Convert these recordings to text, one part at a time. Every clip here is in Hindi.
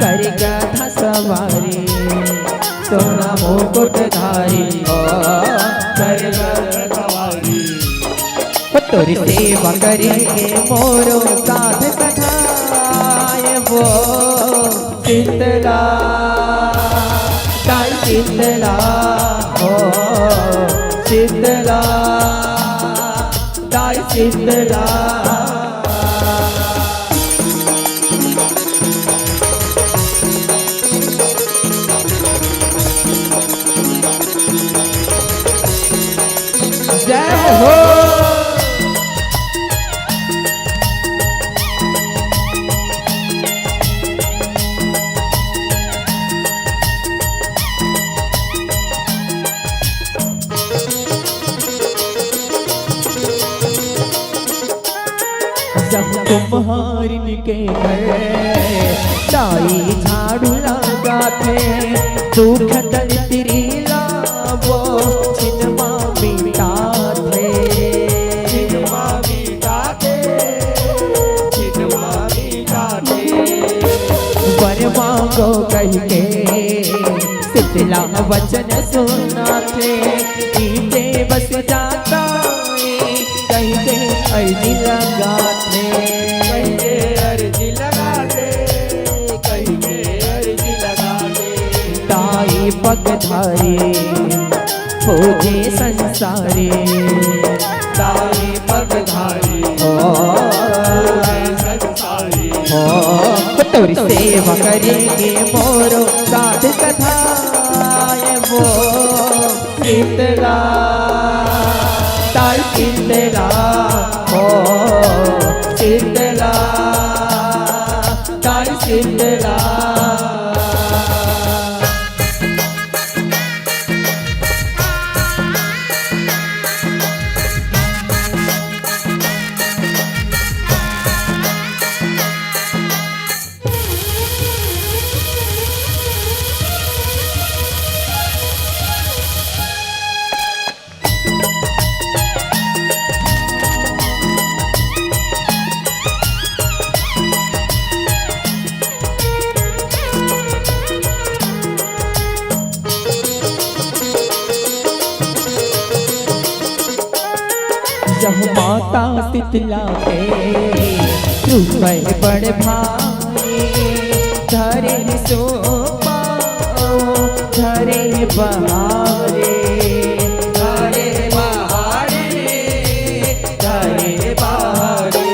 कर गधा सवारी सोना मुकुट धारी ओ कर गधा सवारी तोरी सेवा करेंगे मोरो साध कथाए वो शीतला ताई शीतला ओ शीतला ताई शीतला जय हो जब कुम्हारिन के घर ताई झाड़ू लगाते दुख दलितरी लावो छिनमा मिटाते छिनमा मिटाते छिनमा मिटाते वर मांगो कह के शीतला वचन सुनाते नीचे बस जाता कहीं के अर्जी लगाते कहीं के अर्जी लगाते कहीं के अर्जी लगाते ताई पगधारी खोजे संसारी ताई पगधारी ओ संसारी ओ तोरी सेवा करेंगे मोरो साध कथाए वो शीतला ताई शीतला ओ शीतला ताई शीतला जब माता शीतला के रूप बड़े भाई धरे सो धरे बहारे धरे बहारे धरे बहारे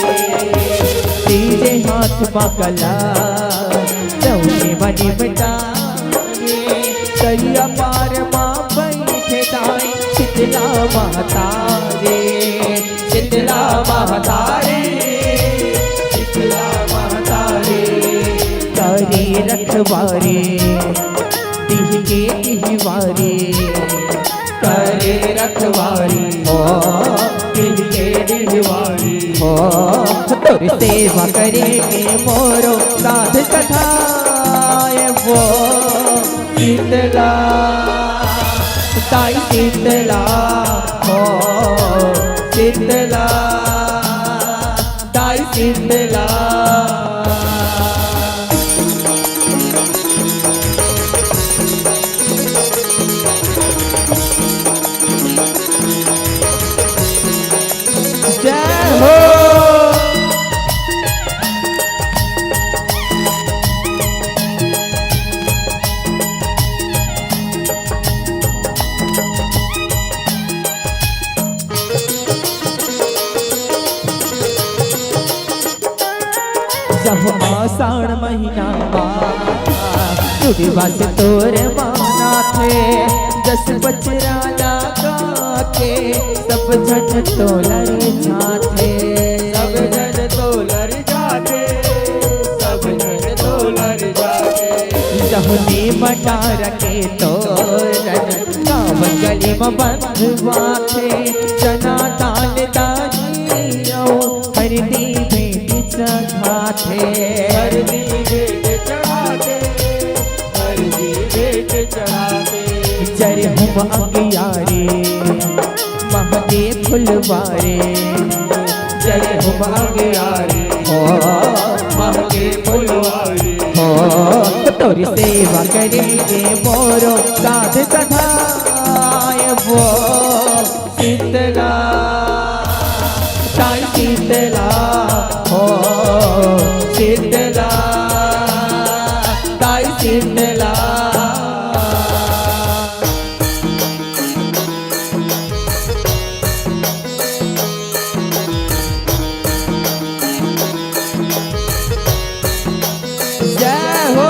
तीजे हाथ पकला दौड़े बनी बता दरिया पार माँ बैठे दाई शीतला माता रे शीतला माता रे शीतला माता रे करे रखवारे दिह के दिहवारे करे रखवारी ओ दिह के दिहवारी ओ तोर सेवा करेंगे मोरो साध कथाए वो शीतला ताई शीतला ओ शीतला ताई शीतला जय हो जब आषाढ़ महीना बस तोर माना थे दस बचरा लगा के सब जन तोलर जाते सब जन तोलर जाते सब जन तोलर जाते जहनी मटार के तोरन गाँव गली में बंधवा थे जना दान दानियो हरदी भेंट चढ़ाते हरदी भेंट चढ़ाते हरदी भेंट चढ़ाते जरे हम अंगियारे महके फुलवारे जरे हम अंगियारे हो महके फुलवारे हो तोरी सेवा करेंगे मोरो साध सधाय वो शीतला ताई शीतला हो शीतला ताई शीतला जय हो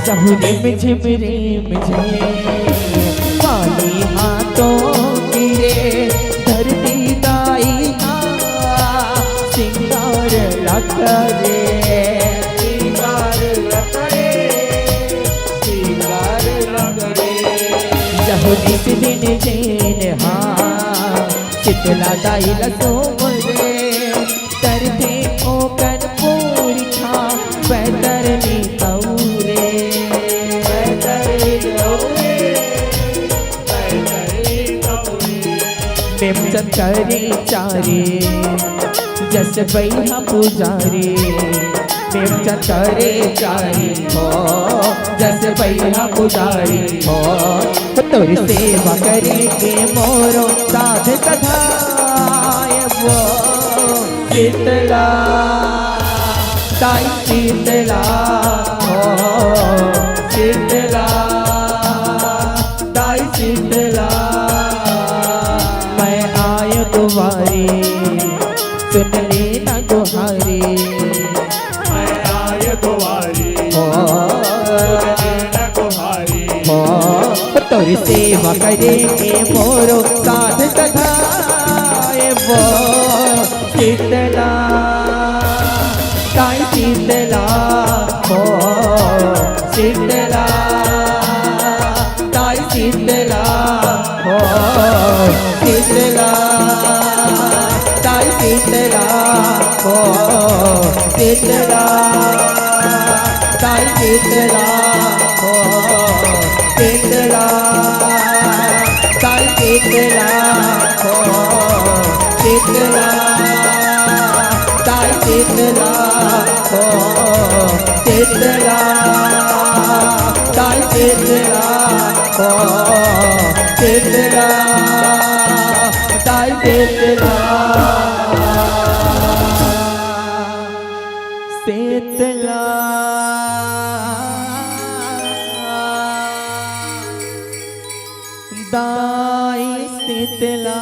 सहुरे में झिमरे मुझे पानी हाथों गिरे धरती दाई ना सिंगार लखरे सिंगार लखरे सिंगार लखरे सहुरे से दिन जैन हाँ शीतला दाई लसो मुझे तरते ओ कन पूरी खा पैदरनी तौरे प्रेमचंद करे चारे जस बैहा पुजारी प्रेमचंद करे चारे हो जस बैहा पुजारी हो तोरी सेवा करेंगे मोरो साध सधाय वो शीतला ताई शीतला हो शीतला ताई शीतला मैं आय तुम्हारी सुन लेना गुहारी मैं आय तुम्हारी हो लेना गुहारी हो तोरी सेवा करेंगे मोरो साध सधाय वो शीतला ताई शीतला हो शीतला ताई शीतला हो शीतला ताई शीतला हो शीतला ताई शीतला हो शीतला ताई शीतला हो शीतला ताई शीतला हो शीतला ताई शीतला हो शीतला ताई शीतला शीतला दाई शीतला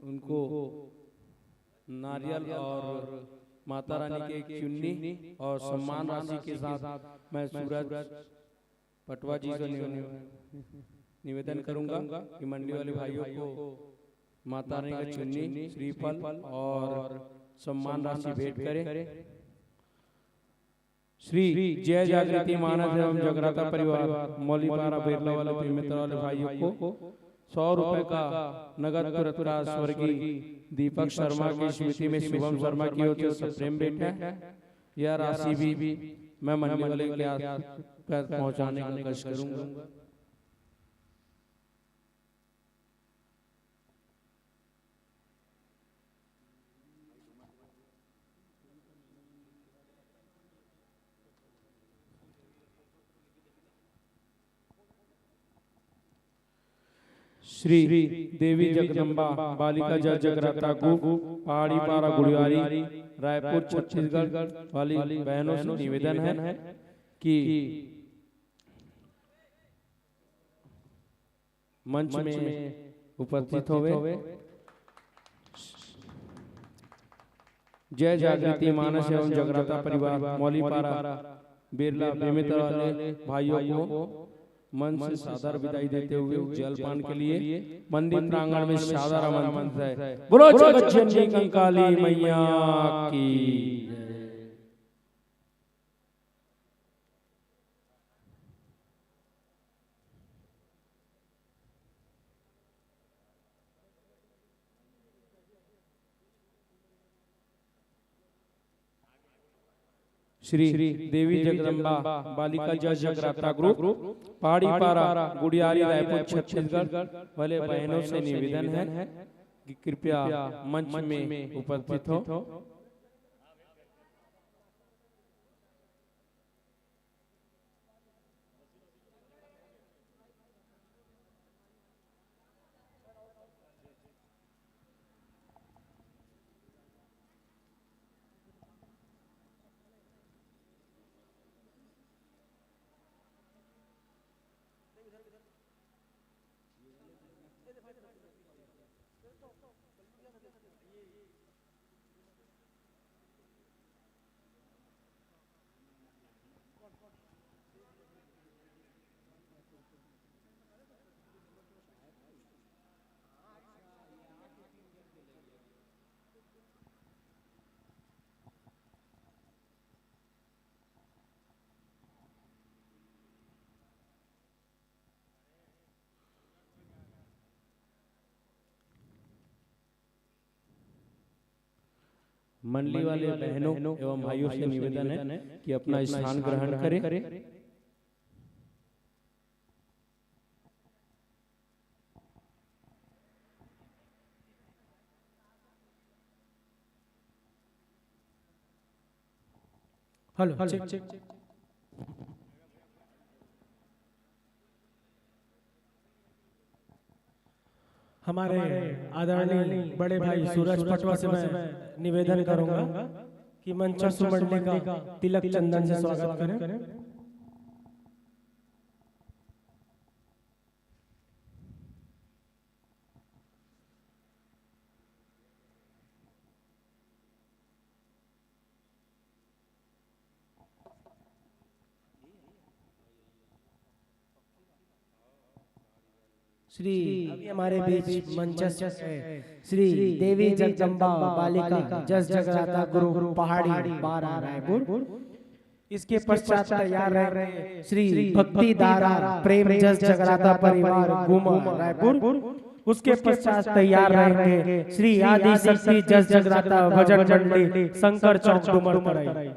उनको नारियल और माता रानी की एक चुन्नी और सम्मान राशि के साथ मैं सूरज पटवा जी को निवेदन करूंगा कि मंडी वाले भाइयों को माता रानी का चुन्नी श्रीफल और सम्मान राशि भेंट करें। श्री जय जागृति मानस एवं जगराता परिवार मौलीपारा बिरला वाले मित्र वाले भाइयों को 100 रुपए का नगद पुरस्कार स्वर्गीय दीपक शर्मा की स्मृति में शुभम शर्मा की ओर से प्रेम भेंट है। यह राशि भी मैं मंडी वाले के आस पहुंचाने का कोशिश करूंगा। श्री देवी जगदम्बा बालिका जल जगराता ग्रुप पहाड़ी पारा गुड़ियारी रायपुर छत्तीसगढ़ वाली बहनों से निवेदन है कि मंच में उपस्थित होवे। जय जागृति मानस एवं जगराता परिवार मौलीपारा बिरला बेमित्र वाले भाइयों को मंच से सादर विदाई देते हुए जलपान के लिए मंदिर प्रांगण में सादर आमंत्रित है। बोलो जगत जननी कंकाली मैया की जय। श्री देवी जगदम्बा बालिका जल जगराता ग्रुप पहाड़ी पारा गुड़ियारी रायपुर छत्तीसगढ़ वाले बहनों से निवेदन है कि कृपया मंच में उपस्थित हो। मंडली वाले बहनों एवं भाइयों से निवेदन है कि अपना स्थान ग्रहण करें। हेलो चेक हमारे आदरणीय बड़े भाई सूरज पटवा से मैं निवेदन करूंगा कि मंचस्व मंडली का तिलक चंदन से स्वागत करें। श्री अभी हमारे बीच मंचस्थ है श्री देवी जगदम्बा बालिका जस जगराता गुरु पहाड़ी पारा रायपुर। इसके पश्चात तैयार रहे श्री भक्ति धारा प्रेम जस जगराता परिवार गुमा रायपुर। उसके पश्चात तैयार रहेंगे श्री आदि शक्ति जस जगराता भजन मंडली शंकर चौक डुमरपड़ाई।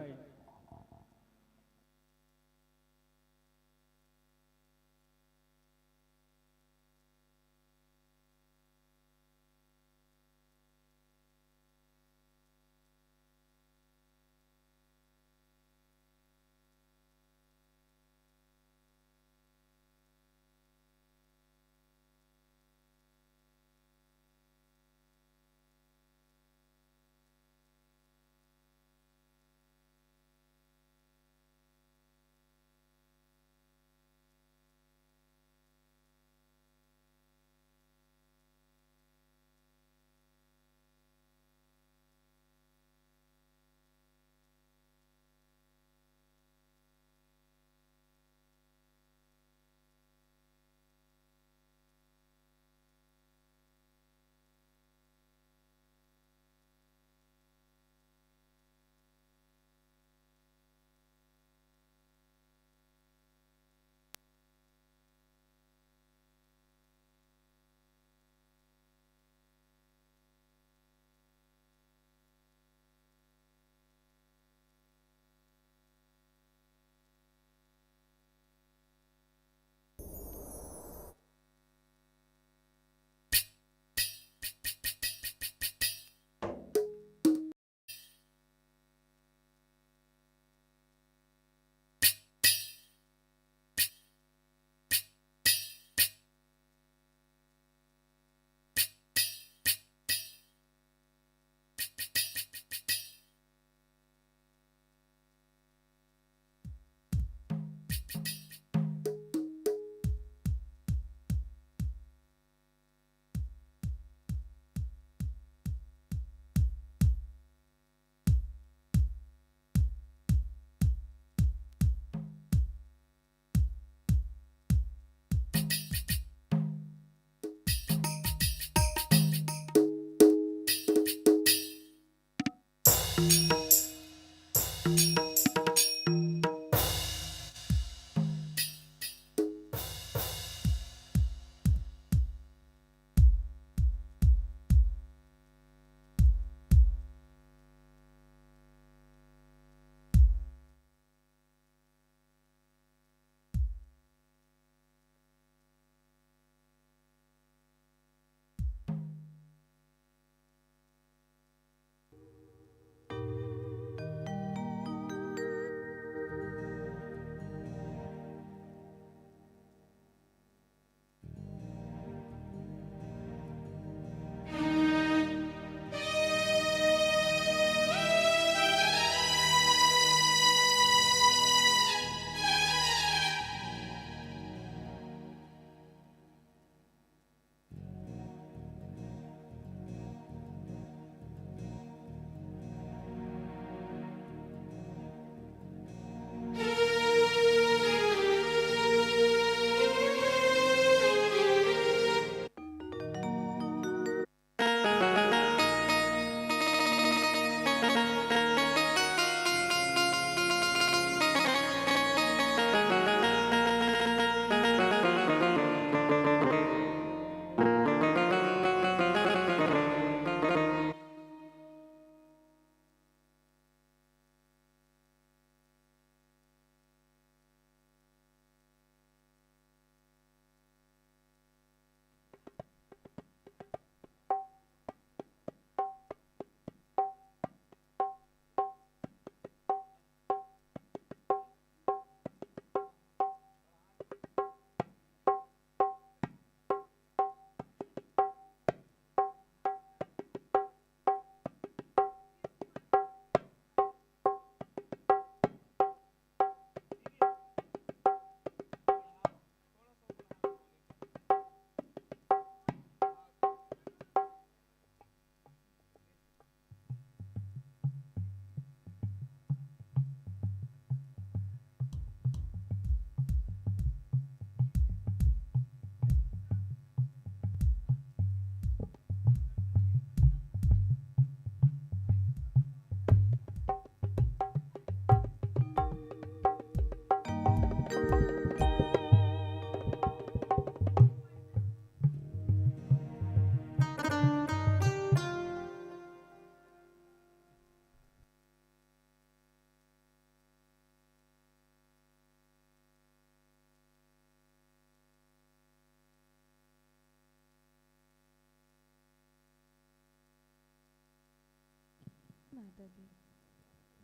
माता दी,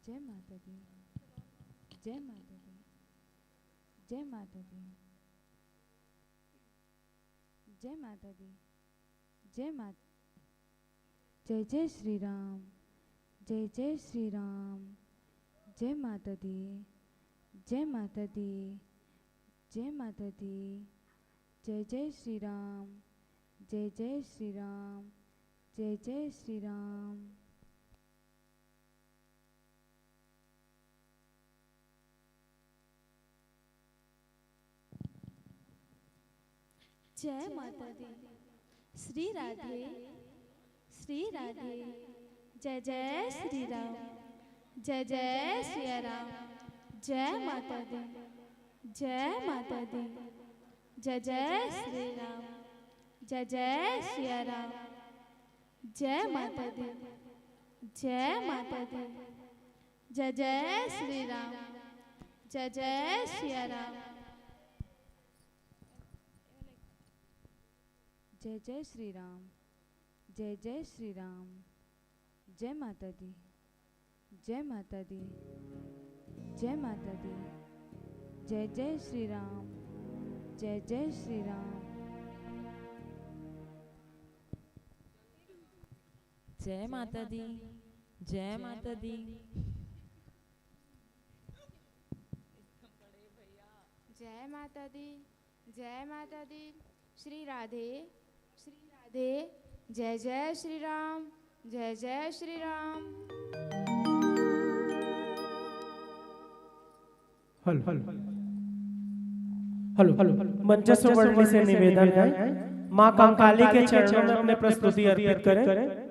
जय माता दी, जय माता दी, जय माता दी, जय माता दी, जय माता, जय जय श्री राम, जय जय श्री राम, जय माता दी, जय माता दी, जय माता दी, जय जय श्री राम, जय जय श्री राम, जय जय श्री राम। जय माता दी, श्री राधे, श्री राधे, जय जय श्री राम, जय जय श्री राम, जय माता दी, जय माता दी, जय जय श्री राम, जय जय श्री राम, जय माता दी, जय माता दी, जय जय श्री राम, जय जय श्री राम। जय जय श्री राम, जय जय श्री राम, जय माता दी, जय माता दी, जय माता दी, जय जय श्री राम, जय जय श्री राम। जय माता दी, जय माता दी। जय माता दी, जय माता दी, श्री राधे, श्री राधे, जय जय श्री राम, जय जय Shri Ram. Hello hello hello मंचस्थ मंडली से निवेदन है माँ कंकाली के चरणों में अपने प्रस्तुति अर्पित करें।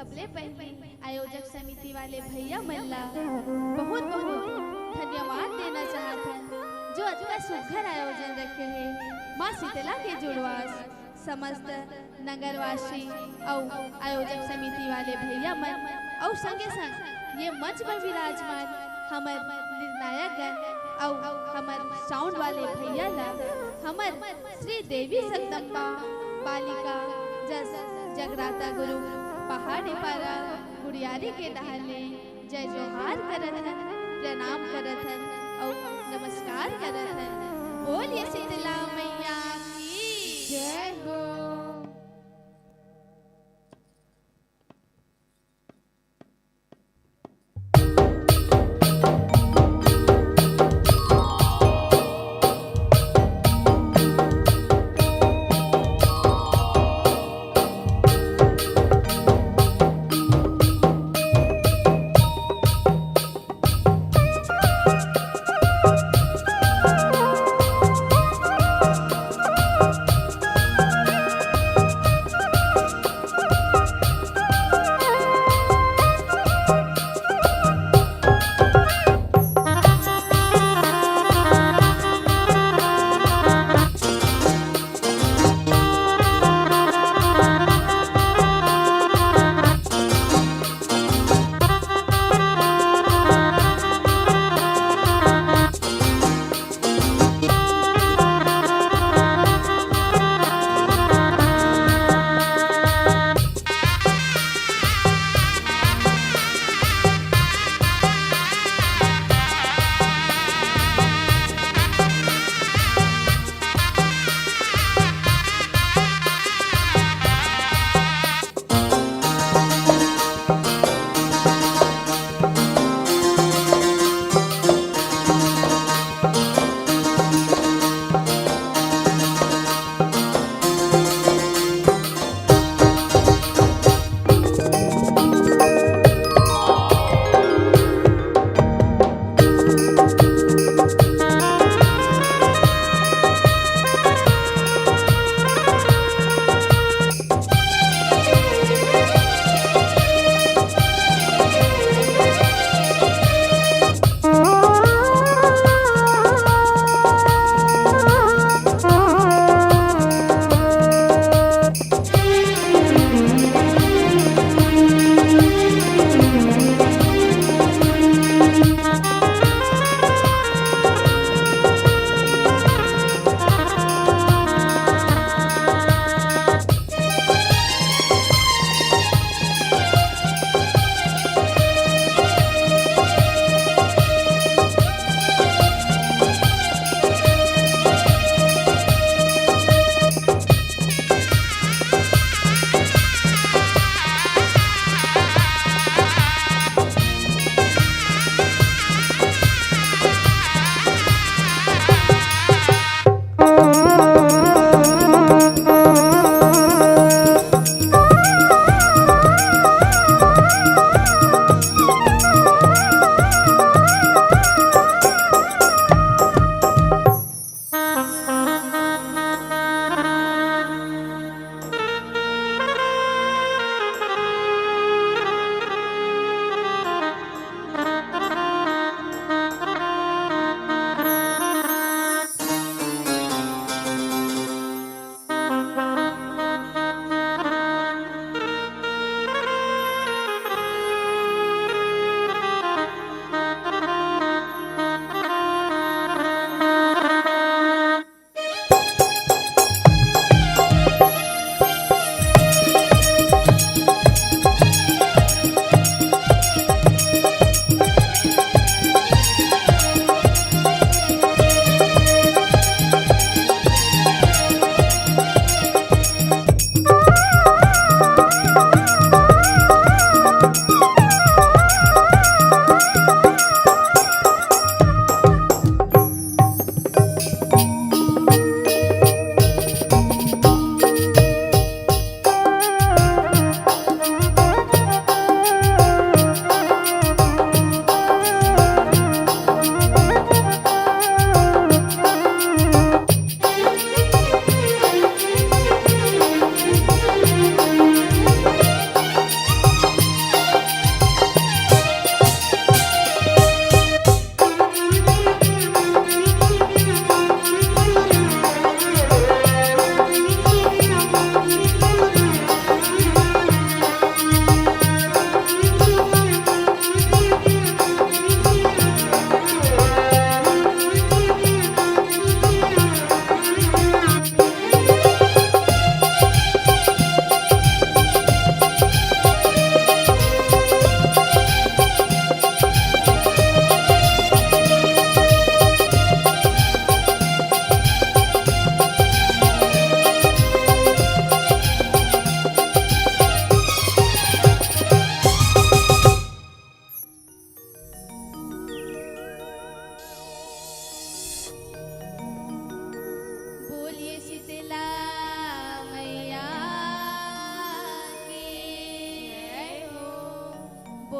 सबले पहले आयोजक समिति वाले भैया मल्ला बहुत बहुत धन्यवाद देना चाहते हैं जो अच्छा सुघर आयोजन रखे हैं। माँ शीतला के जुड़वास समस्त नगरवासी और आयोजक समिति वाले भैया मन और संगे संग ये मंच पर विराजमान हमार निर्णायक गण और हमार साउंड वाले भैया ला हमार श्री देवी जगदम्बा बालिका जगराता गुरु पहाड़ी पारा गुड़ियारी के डहाले जय जोहार करत हैं, प्रणाम करत हैं और नमस्कार करत हैं। बोलिए शीतला मैया की जय हो।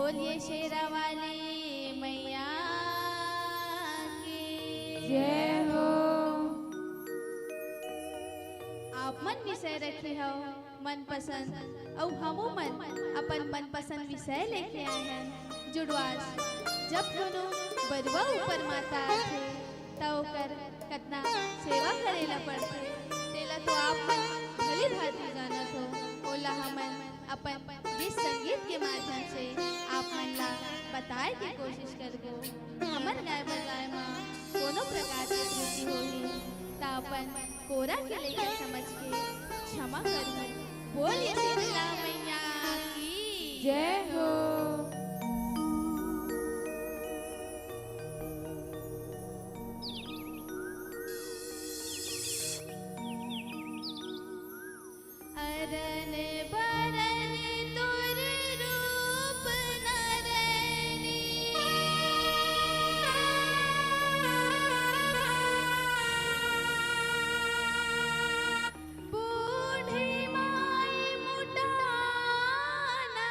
बोलिए शेरा वाली मैया की जय हो। आप मन विषय रखे हो मन पसंद और हमो मन अपन मन पसंद विषय लेके आए हैं जुड़वास। जब कोनो बरवा ऊपर माता आथे तो ओकर कतना सेवा करेला पड़थे तेला तो आप मन भली भांति जानत हो। ओला हमन अपन गीत संगीत के माध्यम से आप मन ला बताए के कोशिश करबो। हमन गाय बजाए मां कोनो प्रकार के त्रुटि होही ता अपन कोरा के लिए समझ के क्षमा करबो। बोलिए शीतला मैया की जय हो। अरन बरन तोर रूप नरनी बूढ़ी माई मुटाना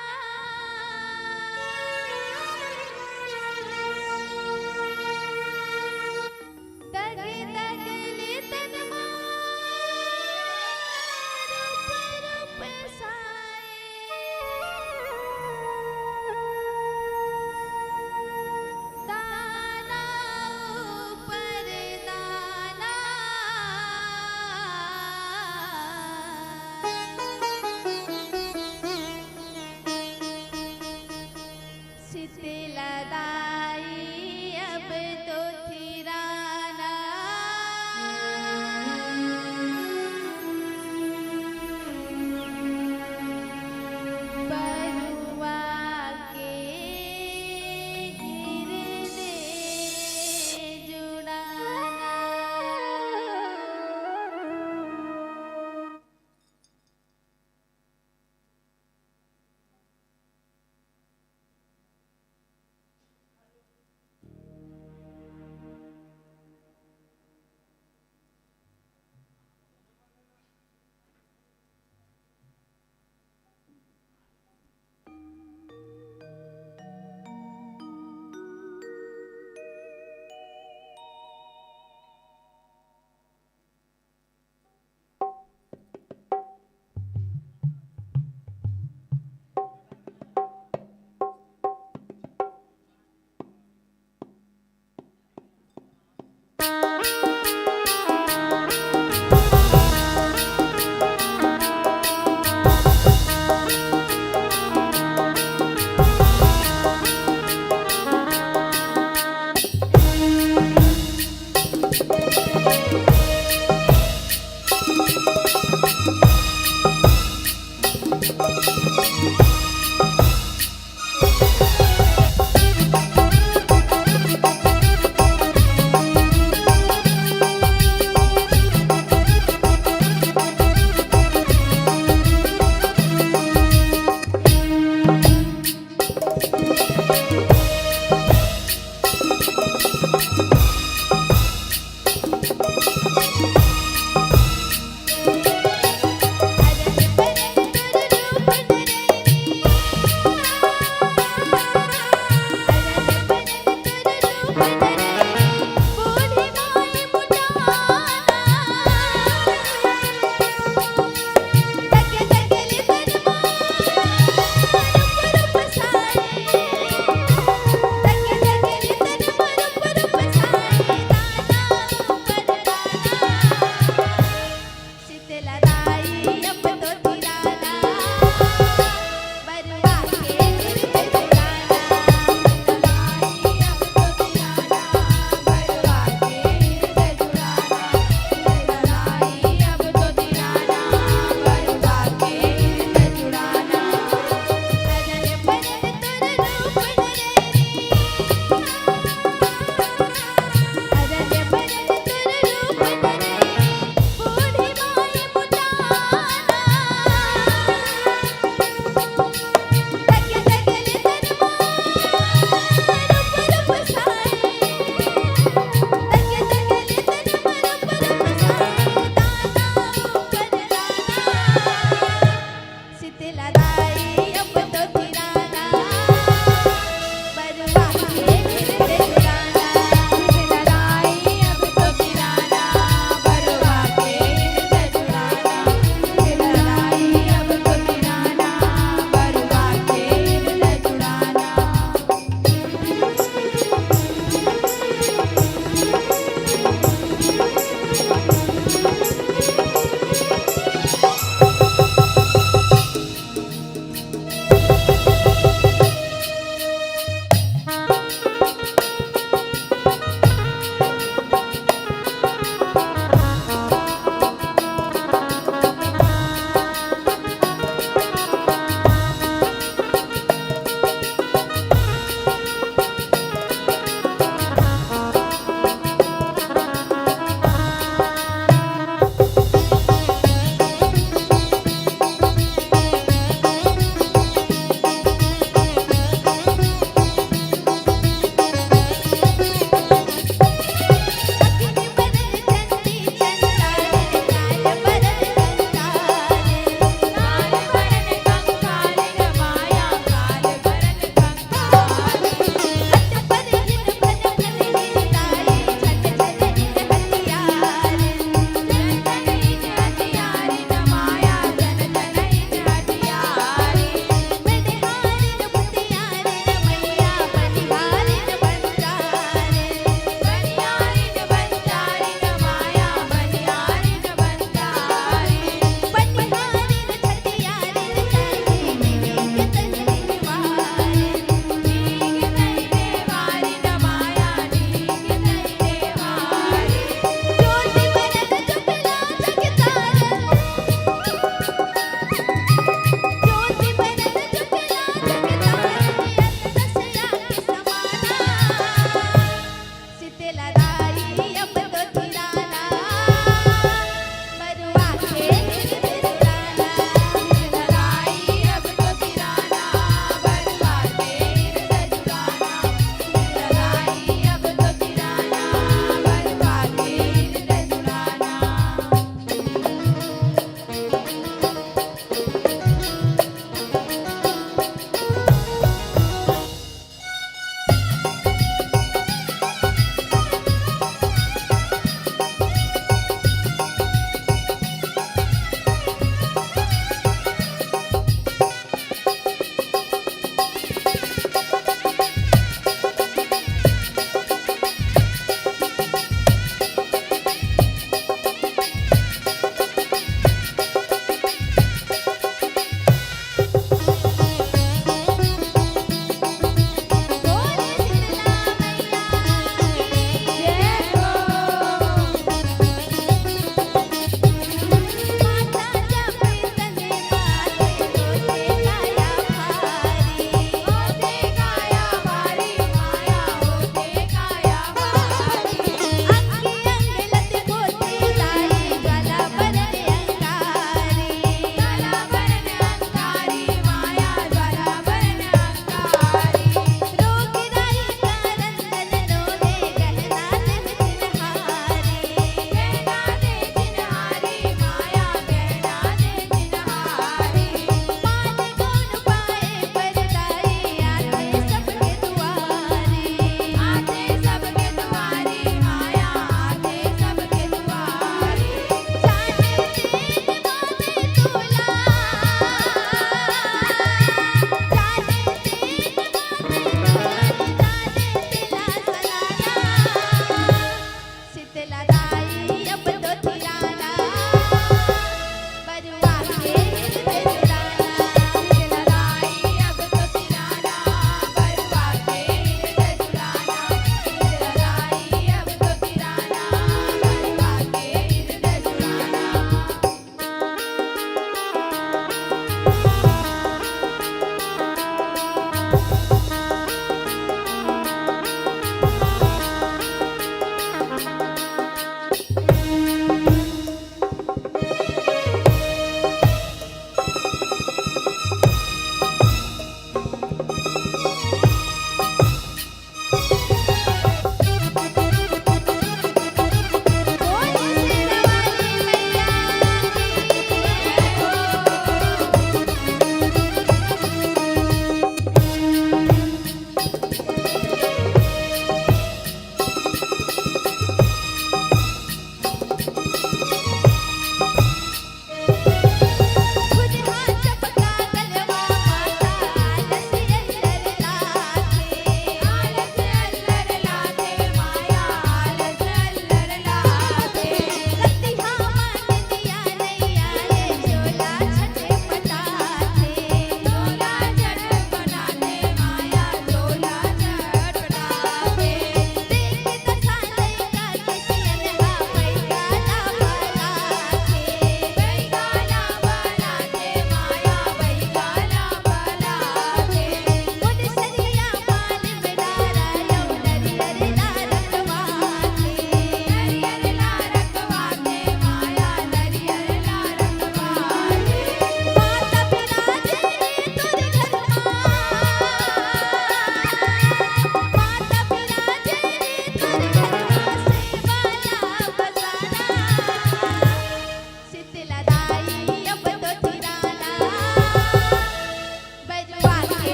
बोल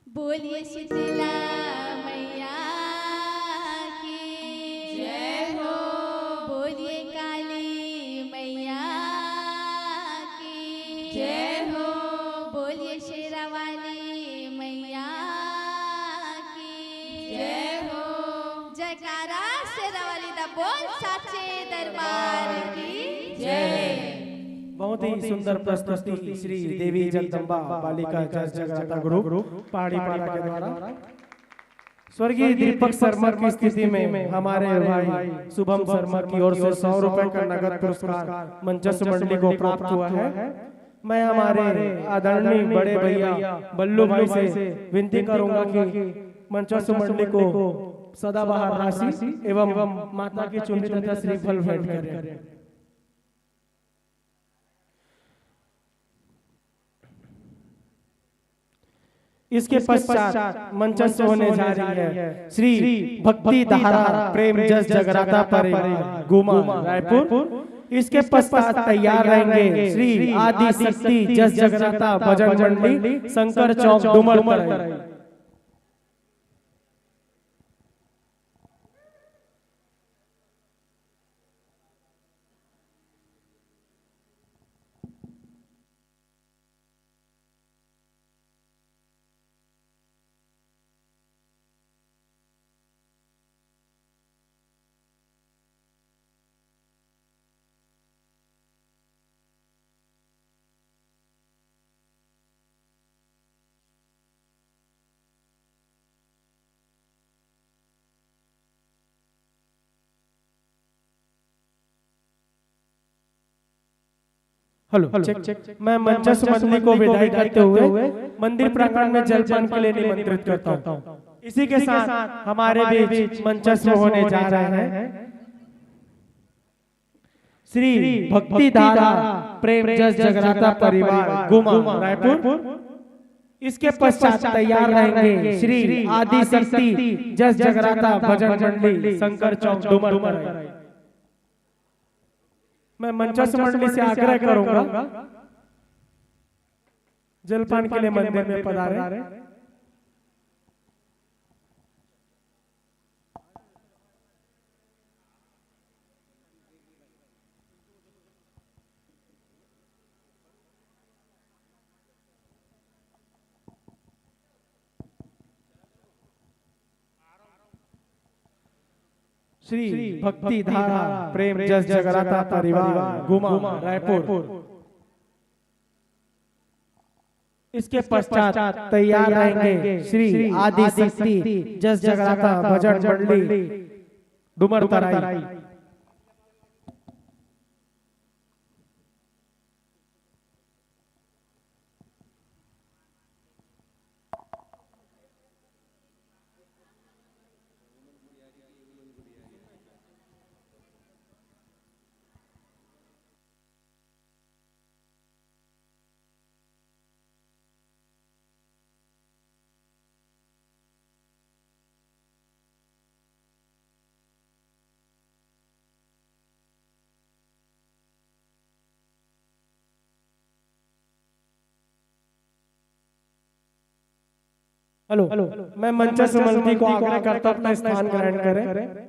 बोलिए शीतला मैया की जय हो। बोलिए काली मैया की जय हो। बोलिए शेरावाली मैया की जय हो। जयकारा शेरावाली दा बोल साचे दरबार की जय। बहुत ही सुंदर प्रस्तुति श्री देवी जगदम्बा बालिका जस जगराता ग्रुप पहाड़ी पाड़ा के द्वारा स्वर्गीय दीपक शर्मा की स्थिति में हमारे भाई शुभम शर्मा की ओर से 100 रुपए का नगद पुरस्कार मंचस्थ मंडली को प्राप्त हुआ है। मैं हमारे आदरणीय बड़े भैया बल्लू भाई से विनती करूंगा कि मंचस्थ मंडली को सदाबहार राशि एवं माता की चुनरी तथा श्रीफल भेंट करें। इसके पश्चात मंचस्थ होने जा रही है श्री भक्ति धारा प्रेम जस जगराता परिवार गुमा रायपुर। इसके पश्चात तैयार रहेंगे श्री आदि शक्ति जस जगराता भजन मंडली Shankar Chowk Dumartarai. Hello check check. मैं मंचस्थ मंडली को विदाई करते हुए मंदिर प्रांगण में जलपान के लिए निमंत्रित करता हूँ। इसी के साथ हमारे बीच मंचस्थ होने जा रहे हैं श्री भक्ति धारा प्रेम जस जगराता परिवार गुमा रायपुर। इसके पश्चात तैयार रहेंगे श्री आदि शक्ति जस जगराता भजन मंडली शंकर चौक डुमरतराई। मैं मंचस्थ मंडली से आग्रह करूंगा जलपान के लिए मंदिर में पधारें। श्री भक्ति धारा प्रेम जस जगराता परिवार गुमा रायपुर। इसके पश्चात तैयार रहेंगे श्री आदि शक्ति जस जगराता भजन मंडली डुमरतराई। हेलो मैं मंचस्थ मंडली को आग्रह करता हूं अपना स्थान ग्रहण करें।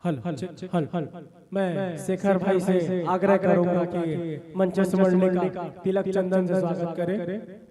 हल हल हल हल मैं शेखर भाई से आग्रह करूंगा कि मंचस्थ मंडली का तिलक चंदन से स्वागत करें।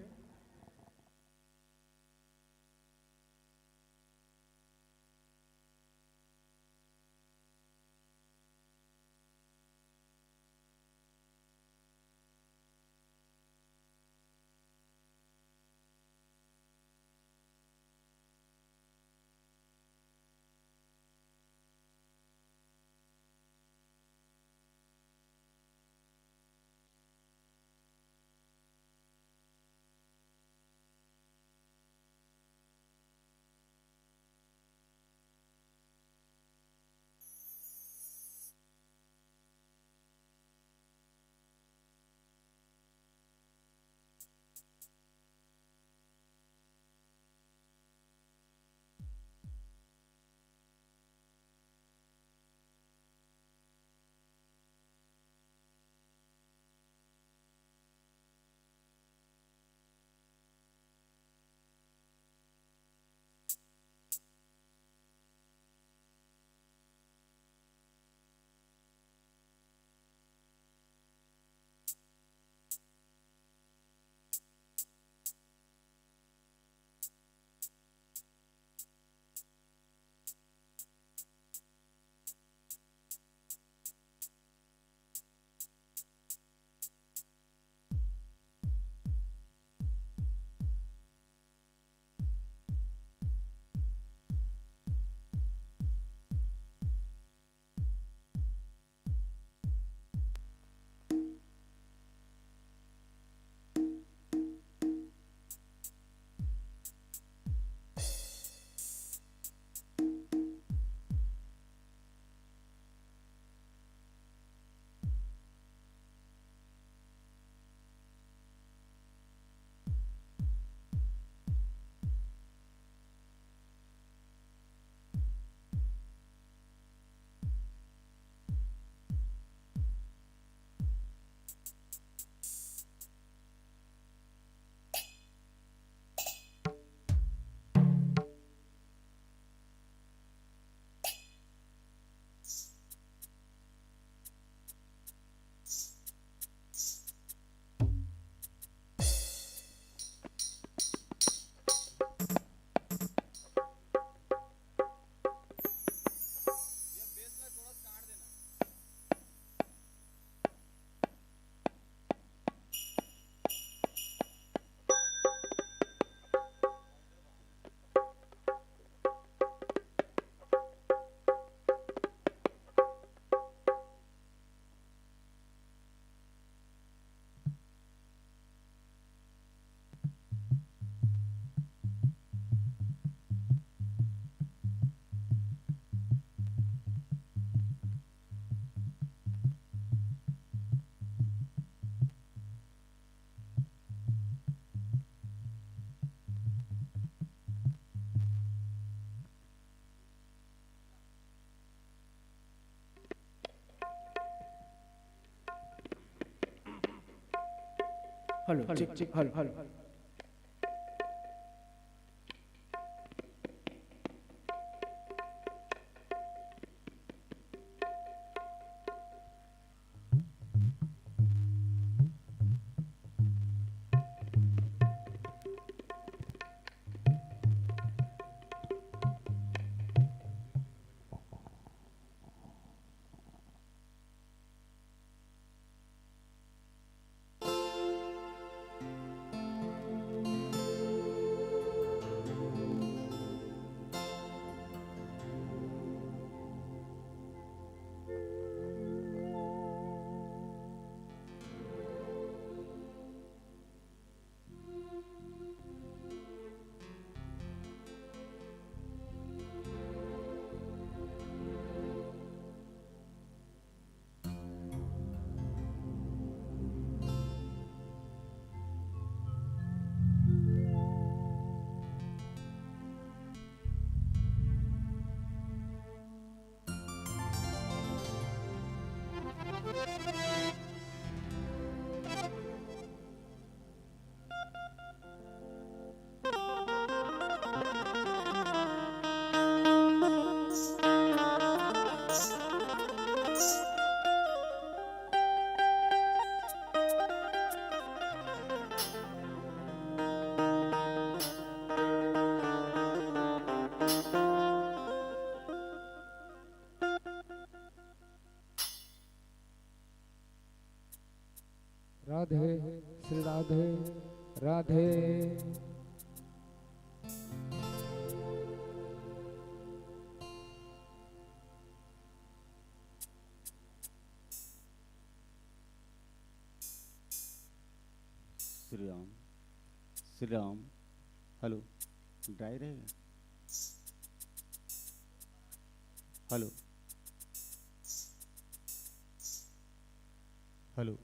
हलो चिक चिक हल हल राधे श्री राधे राधे। श्री राम श्री राम। हेलो ड्राई रहेगा। हेलो हेलो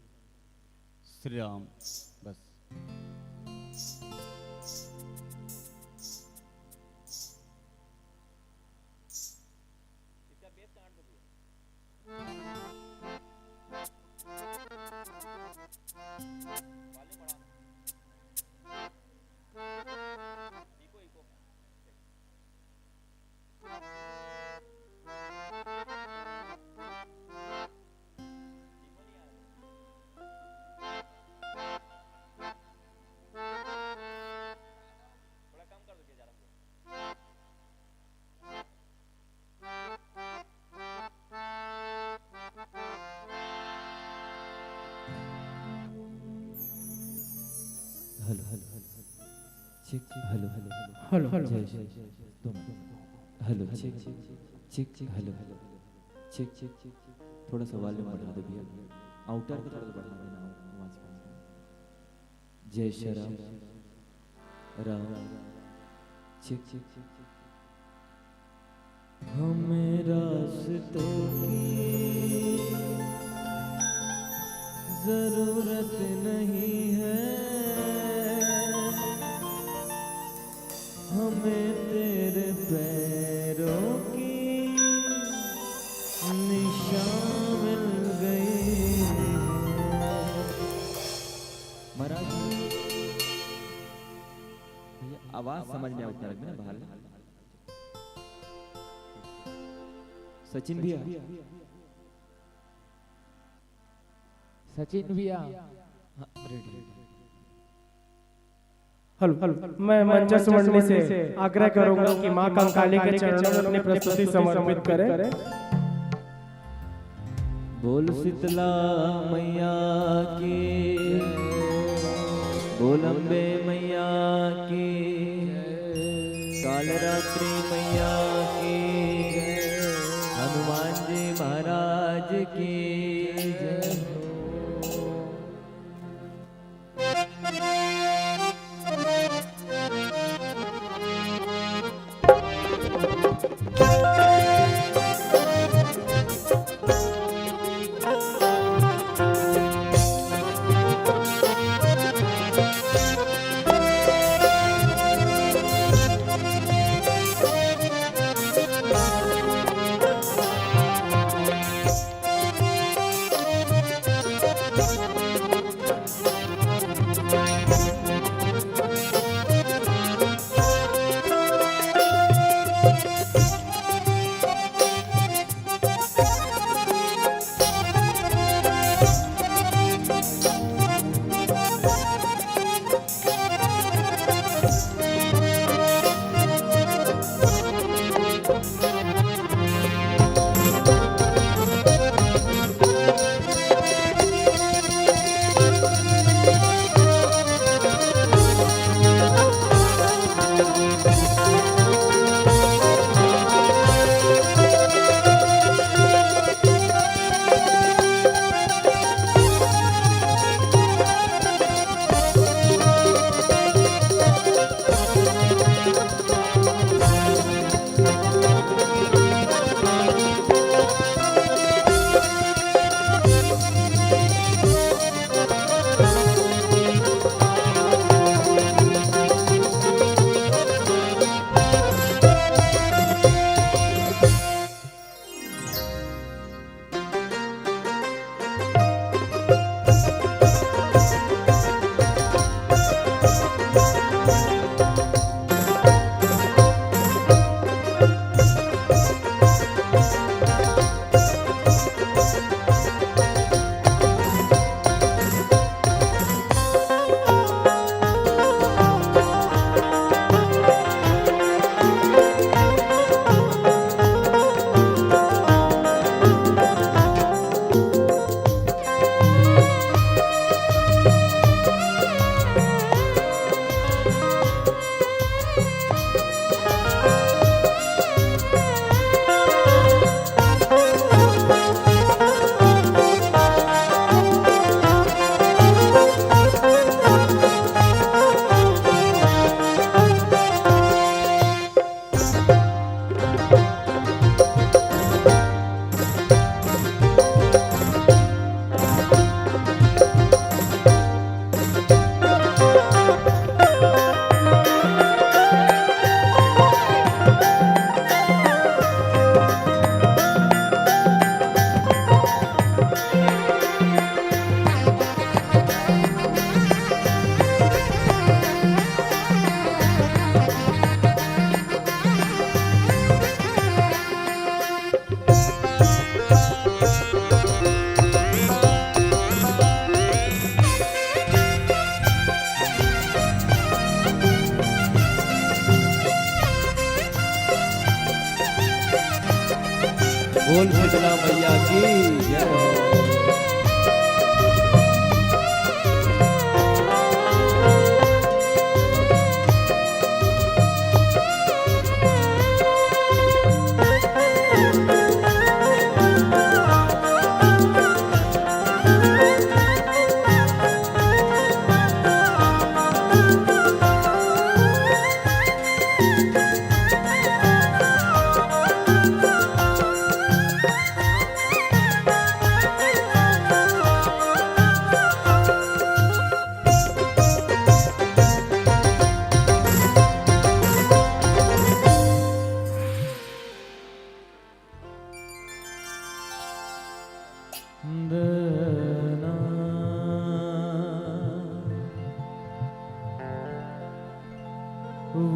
श्री राम बस। Hello hello check hello hello hello hello जय जय तुम hello check check check hello hello check check थोड़ा सा वॉल्यूम बढ़ा दो भैया। आउटर का थोड़ा बढ़ा देना आवाज का। जय श्री राम राम चेक चेक हमें रास्तों की जरूरत नहीं है, हमें तेरे पैरों की निशान मिल गई। महाराज भैया आवाज समझ में उतना लगता है बाहर। सचिन भैया सचिन भैया हाँ रेडी। हेलो हेलो मैं मंचस मंडली से आग्रह करूंगा कि मां कंकाली के चरणों में अपनी प्रस्तुति समर्पित करें। बोल शीतला मैया की, बोल अम्बे मैया की, कालरात्रि मैया की, हनुमान जी महाराज की जय हो। बोल शीतला मैया की जय हो।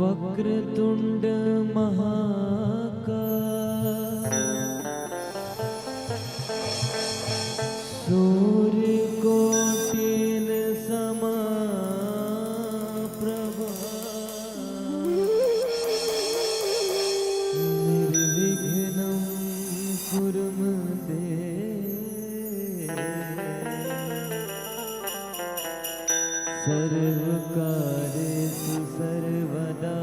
वक्रतुंड महाकाय सूर्यकोटिन समप्रभा निर्विघ्नं कुरु मे देव सर्वकार्येषु सर्वदा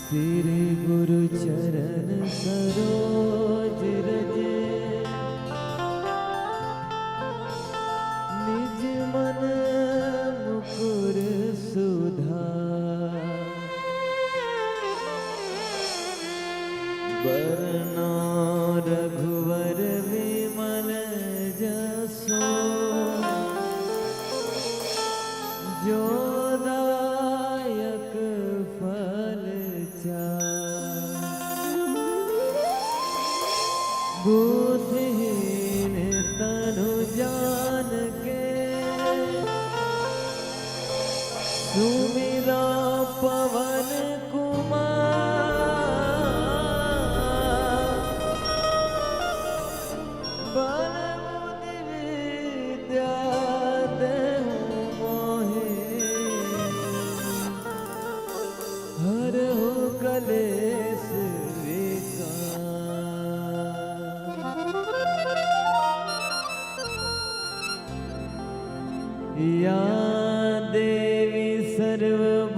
श्री गुरु चरण सरोज रजे निज मन मुकुर सुधार बरना रघुवर विमल जसो जो दायक फल बुद्धिहीन तनु जान के सुमिरा पवन कुमार बल बुद्धि विद्या देहु मोहे हर हो कलेश या देवी सर्वभूतेषु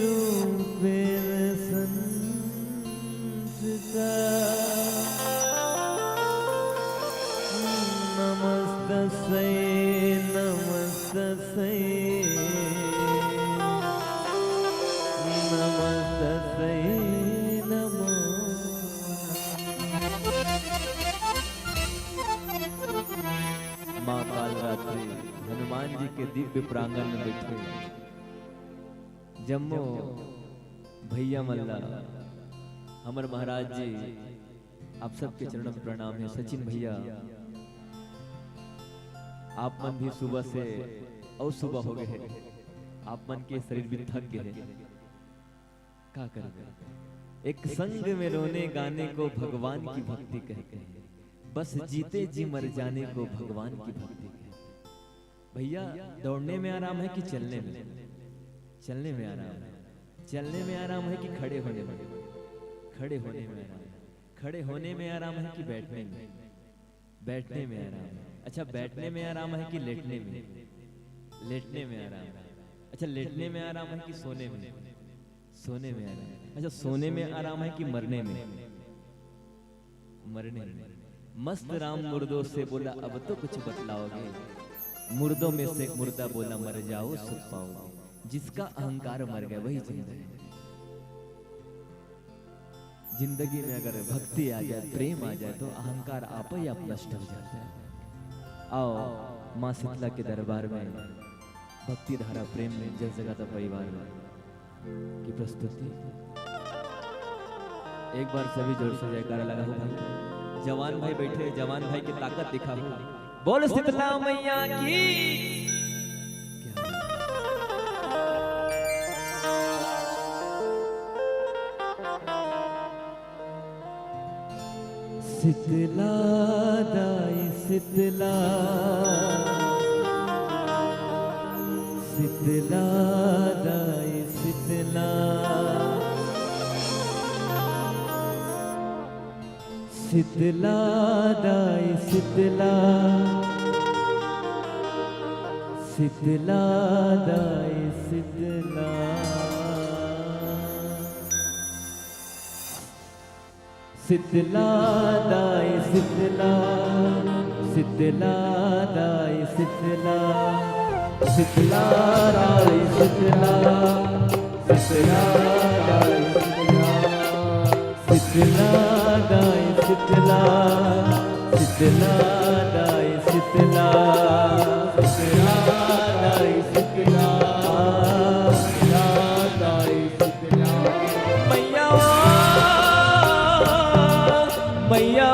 मातृरूपेण संस्थिता नमस्तस्यै नमस्तस्यै नमस्तस्यै माँ कालरात्रि हनुमान जी के दिव्य प्रांगण में बैठे जम्मो भैया मल्ला अमर महाराज जी आप सबके चरणों में प्रणाम है। सचिन भैया आप मन भी सुबह से और सुबह हो गए हैं, आप मन के शरीर भी थक गए हैं, क्या करें। एक संग में रोने गाने को भगवान की भक्ति कहते हैं, बस जीते जी मर जाने को भगवान की भक्ति कहते हैं। भैया दौड़ने में आराम है कि चलने में? चलने में आराम है। चलने में आराम है कि खड़े होने में? खड़े होने में आराम है। खड़े होने में आराम है कि बैठने में? बैठने में आराम है। अच्छा बैठने में आराम है कि लेटने में? लेटने में आराम है। अच्छा लेटने में आराम है कि सोने में? सोने में आराम है। अच्छा सोने में आराम है कि मरने में? मरने में। मस्त राम मुर्दों से बोला अब तो कुछ बतलाओगे, मुर्दों में से एक मुर्दा बोला मर जाओ सुख पाओगे। जिसका अहंकार मर गया वही जिंदा है। जिंदगी में अगर भक्ति आ जाए, प्रेम आ जाए तो अहंकार आप ही आप नष्ट हो जाता है। आओ माँ शीतला के दरबार में भक्ति धारा प्रेम में जल जगाता परिवार की प्रस्तुति। एक बार सभी जोर से जयकारा लगा हो भाई। जवान भाई बैठे, जवान भाई की ताकत दिखा हो। बोल शीतला मैया की। शीतला दाई शीतला शीतला दाई शीतला शीतला दाई शीतला शीतला दाई शीतला शीतला दाई शीतला शीतला दाई शीतला शीतला दाई शीतला शीतला दाई शीतला दाई शीतला शीतला दाई शीतला शीतला दाई शीतला शीतला दाई शीतला मैया मैया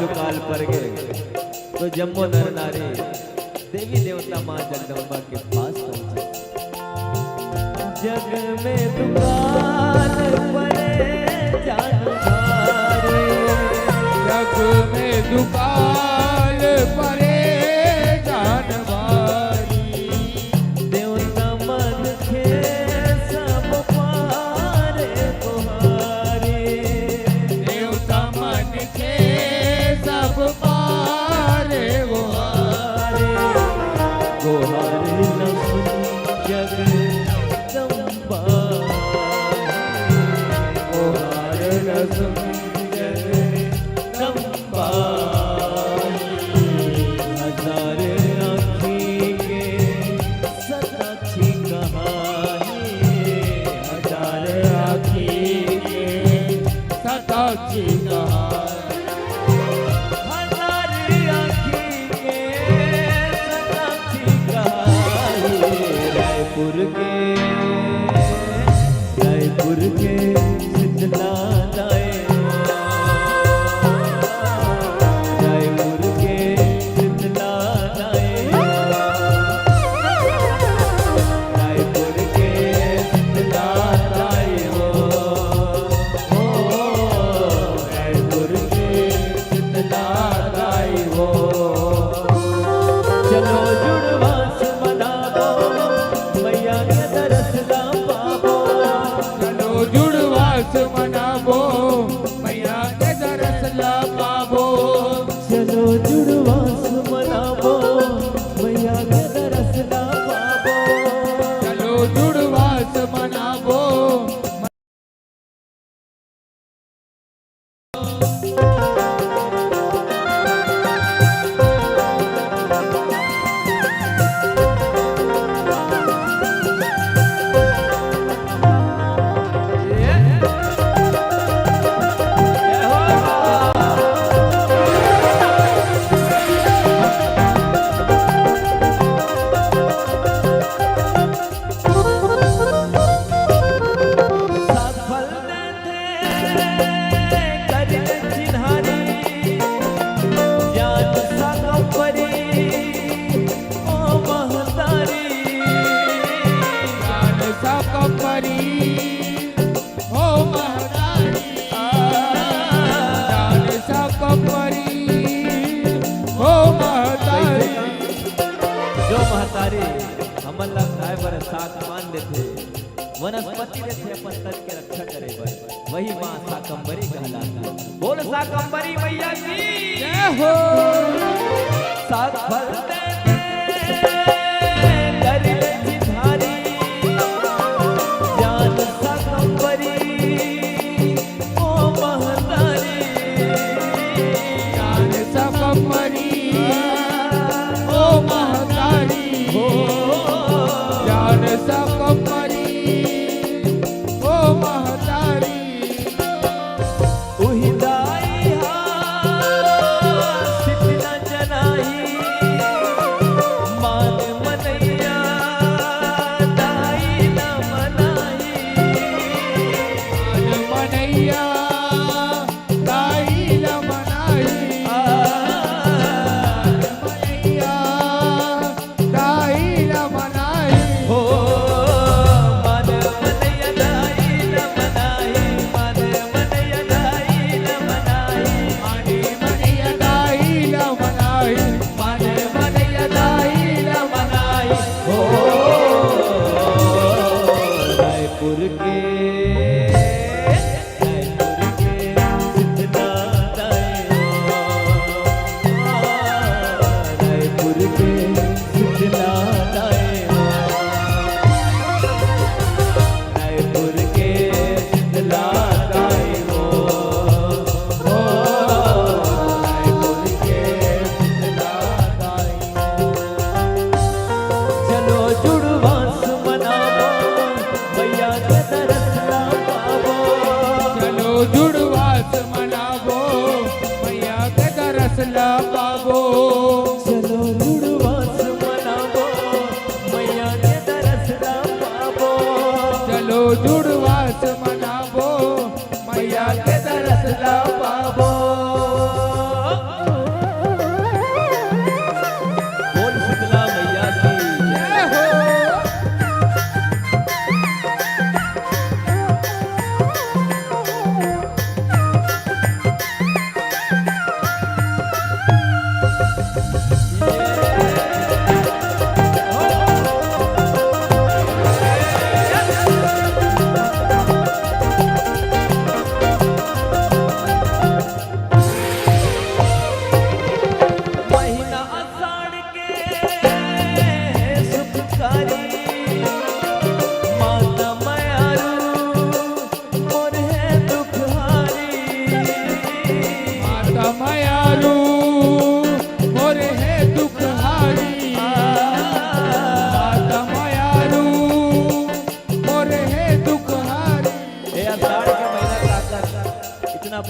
दुकान पर गए तो जम्मो नर नारी देवी देवता माँ जगदम्बा के पास पहुंचे। जग में दुकान पड़े जानवारे, जग में दुकान पड़े जानवारी, देवता मन के सब पारे तुम्हारे, देवता मन के सब पारे गुहारे, गुहारे न सुन जगदम्बा, गुहारे न सुन जगदम्बा। रायपुर के शीतला दाए रायपुर के शीतला दाए रायपुर के शीतला दाए रायपुर के शीतला दाए चलो जुड़वास मनावो मैया के दरसला पावो चलो जुड़वास मनावो मैया के दरसला पावो चलो जुड़वास मनावो मैया के दरसला पावो चलो जुड़वास मनावो वनस्पति रे अपन तन के रक्षा करे बर वही मां शाकंभरी कहलाता बोल शाकंभरी मैया की जय हो सात फल करिले जिधारी जान शाकंभरी ओ महतारी जान शाकंभरी ओ महतारी हो जान शाकंभरी चलो जुड़वास मनावो मैया के दरसला पावो चलो जुड़वास मनावो मैया के दरसला पावो बोल शीतला मैया की जय हो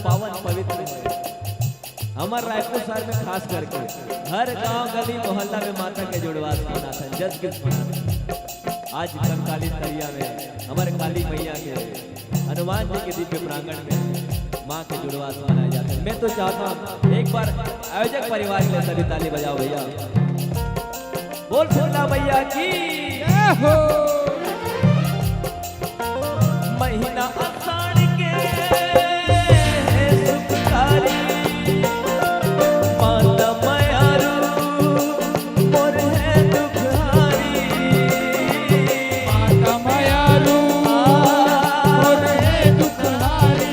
पावन पवित्र हमारे रायपुर शहर में खास करके हर गांव गली मोहल्ला में माता के जुड़वास मनाते हैं जज आज कंकाली तरिया में हमारे काली मैया के हनुमान जी के दिव्य प्रांगण में माँ के जुड़वास मनाए जाते हैं। मैं तो चाहता हूँ एक बार आयोजक परिवार के लिए सभी ताली बजाओ भैया। बोल फूला भैया की जय हो। महीना आषाढ़ के सुखकारी माता मायारू मोर है दुखहारी। माता मायारू मोर है दुखहारी।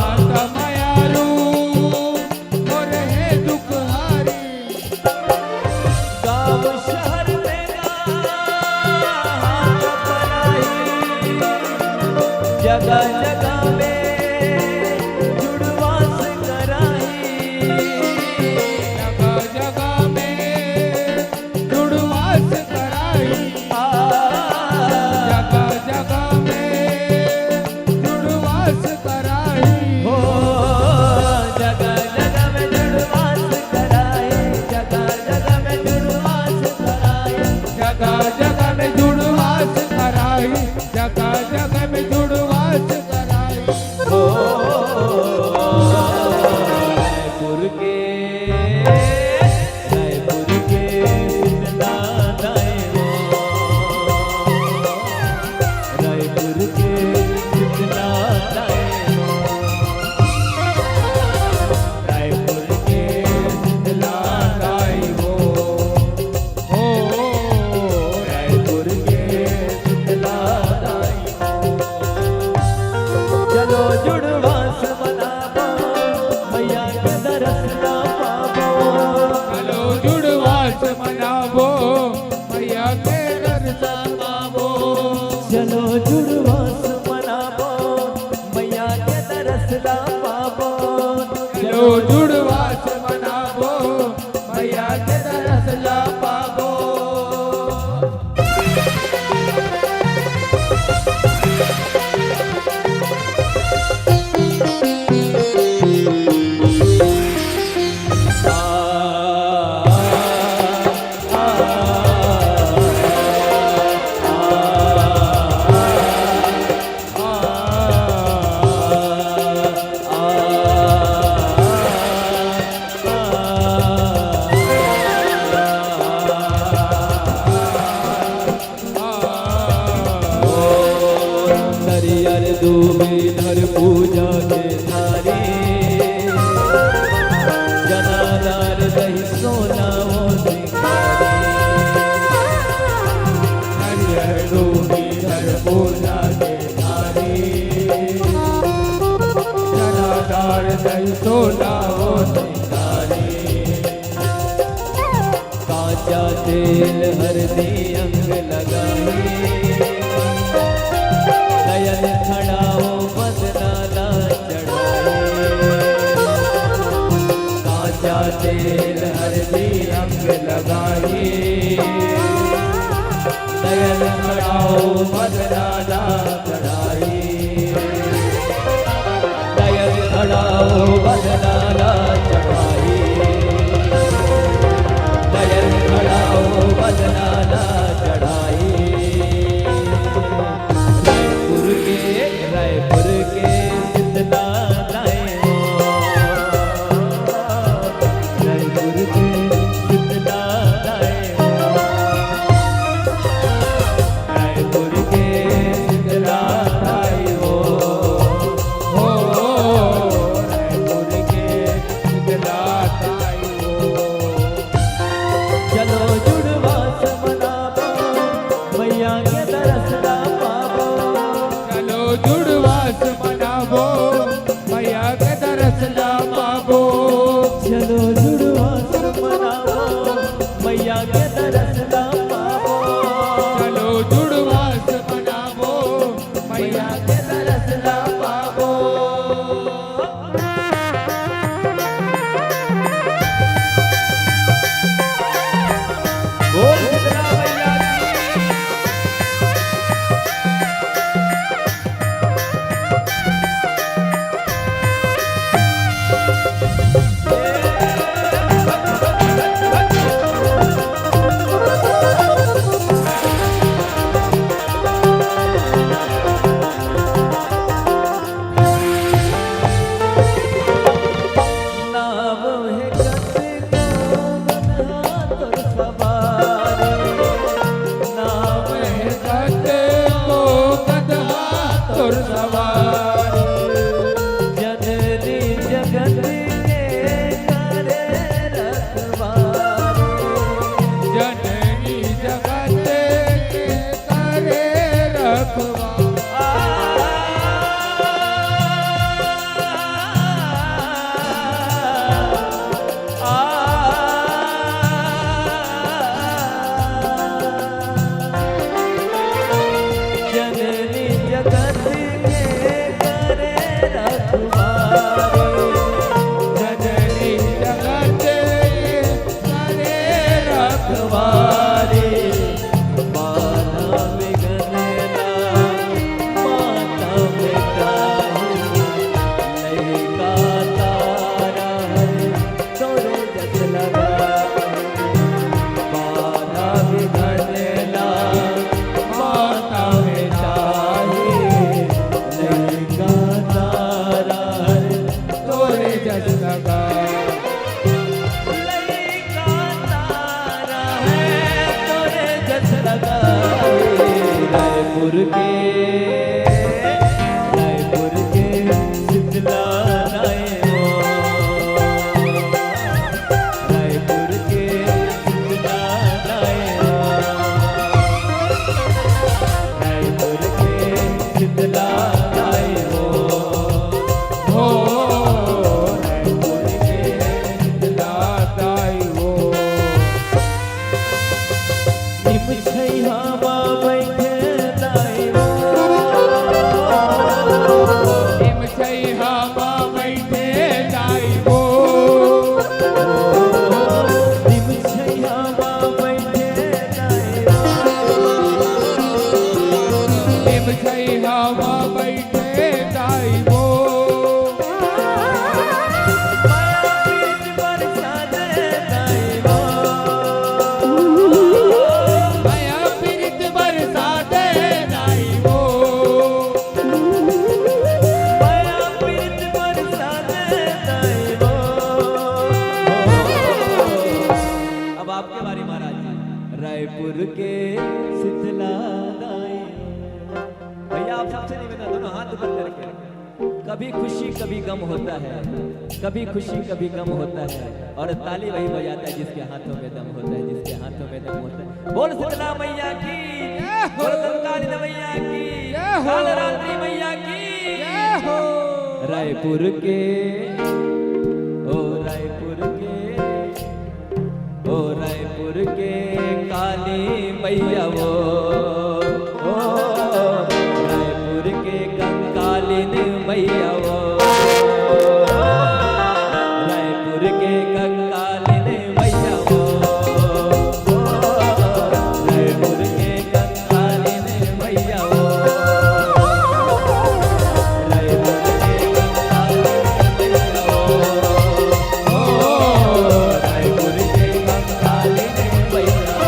माता मायारू मोर है दुखहारी। गाँव शहर में जगह जगह में जुड़वास कराई। जगह जगह में जुड़वास कराई। जगह जगह में जुड़वास कराई। हो जगह जगह में जुड़वास कराई। जगह जगह में जुड़वास कराई। जगह जगह में जुड़वास कराई। जगह जगह में जुड़वास कराई। हो रायपुर के शीतला दाई हो। रायपुर के शीतला दाई हो। रायपुर के शीतला दाई हो। हो रायपुर के शीतला दाई हो। चलो जुड़वास मनाबो मैया के दरसना पाबो। चलो जुड़वास मनाबो मैया के दर्शन पाबो। चलो जुड़वास मनाबो मैया के दरसना पाबो। चलो जुड़वास मनाबो मैया के दर्शन पाबो। नरियर दूबे धर पूजा के थारी। जनादार दही सोना वो सिंगारी। हरिहर डूबी धर पूजा के थारी। जनादार दही सोना हो सिंगारी। काचा तेल हरदी अंग लगाई। नयन खड़ाओ बदनाला चढ़ाई। काचा तेल हरदी अंग लगाई। नयन खड़ाओ बदनाला चढ़ाई। नयन खड़ाओ बदनाला चढ़ाई। नयन खड़ाओ बदनाला चढ़ाई। रायपुर के शीतला दाई हो। रायपुर के शीतला दाई हो। रायपुर के शीतला दाई हो। हो रायपुर के रायपुर के शीतला राय हो, रायपुर के शीतला राय हो, रायपुर के शीतला राय हो, रायपुर के शीतला राय हो। निम छैहावा बैठे राय हो, निम छैहावा बैठे राय हो, निम छैहावा बैठे राय हो, निम छैहावा बैठे राय हो। माया पीत बरसा दे राय हो, माया पीत बरसा दे राय हो। अब आपके बारी महाराज जी। रायपुर के शीतला राय हो। भैया आप सबसे निवेदन, दोनों हाथ ऊपर करके, कभी खुशी कभी गम होता है, कभी खुशी कभी गम होता है, और ताली वही बजाता है जिसके हाथों में दम होता है, जिसके हाथों में दम होता है। बोल शीतला मैया की, बोल कंकाली मैया की, कालरात्रि मैया की। रायपुर के ओ रायपुर के ओ रायपुर के काली मैया वो, ओ रायपुर के कंकालिन मैया वो, रायपुर के कंकालिन मैया वो, रायपुर के कंकालिन मैया वो, रायपुर के कंकालिन मैया वो, रायपुर के कंकालिन मैया वो,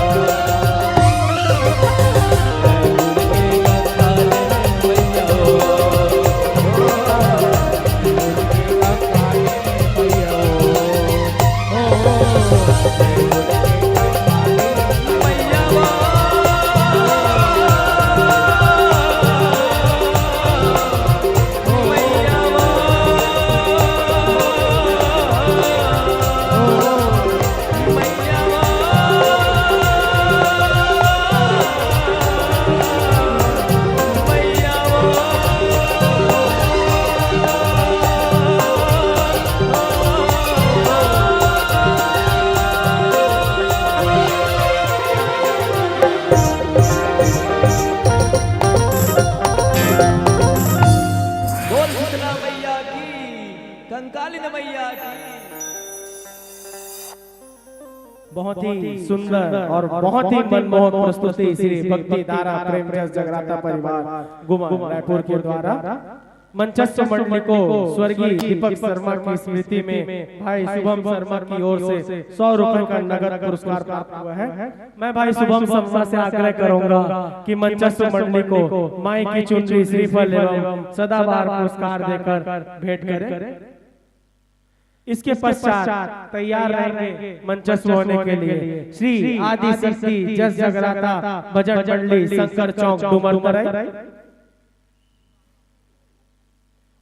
बोल शीतला मैया की, कंकालिन मैया की। बहुत ही सुंदर और बहुत ही मनमोहक प्रस्तुति श्री भक्ति धारा प्रेम रस जगराता परिवार गुमा रायपुर के द्वारा मंचस्थ मंडली को स्वर्गीय दीपक शर्मा की स्मृति में भाई शुभम शर्मा की ओर से 100 रुपए का नगद पुरस्कार प्राप्त हुआ है। मैं भाई शुभम शर्मा से आग्रह करूंगा कि मंचस्थ मंडली को माई की चुनरी श्रीफल एवं सदाबहार पुरस्कार देकर भेंट करें। इसके पश्चात तैयार रहेंगे मंचस्थ होने के लिए श्री आदि शक्ति जस जगराता भजन मंडली शंकर चौक डुमरमराई।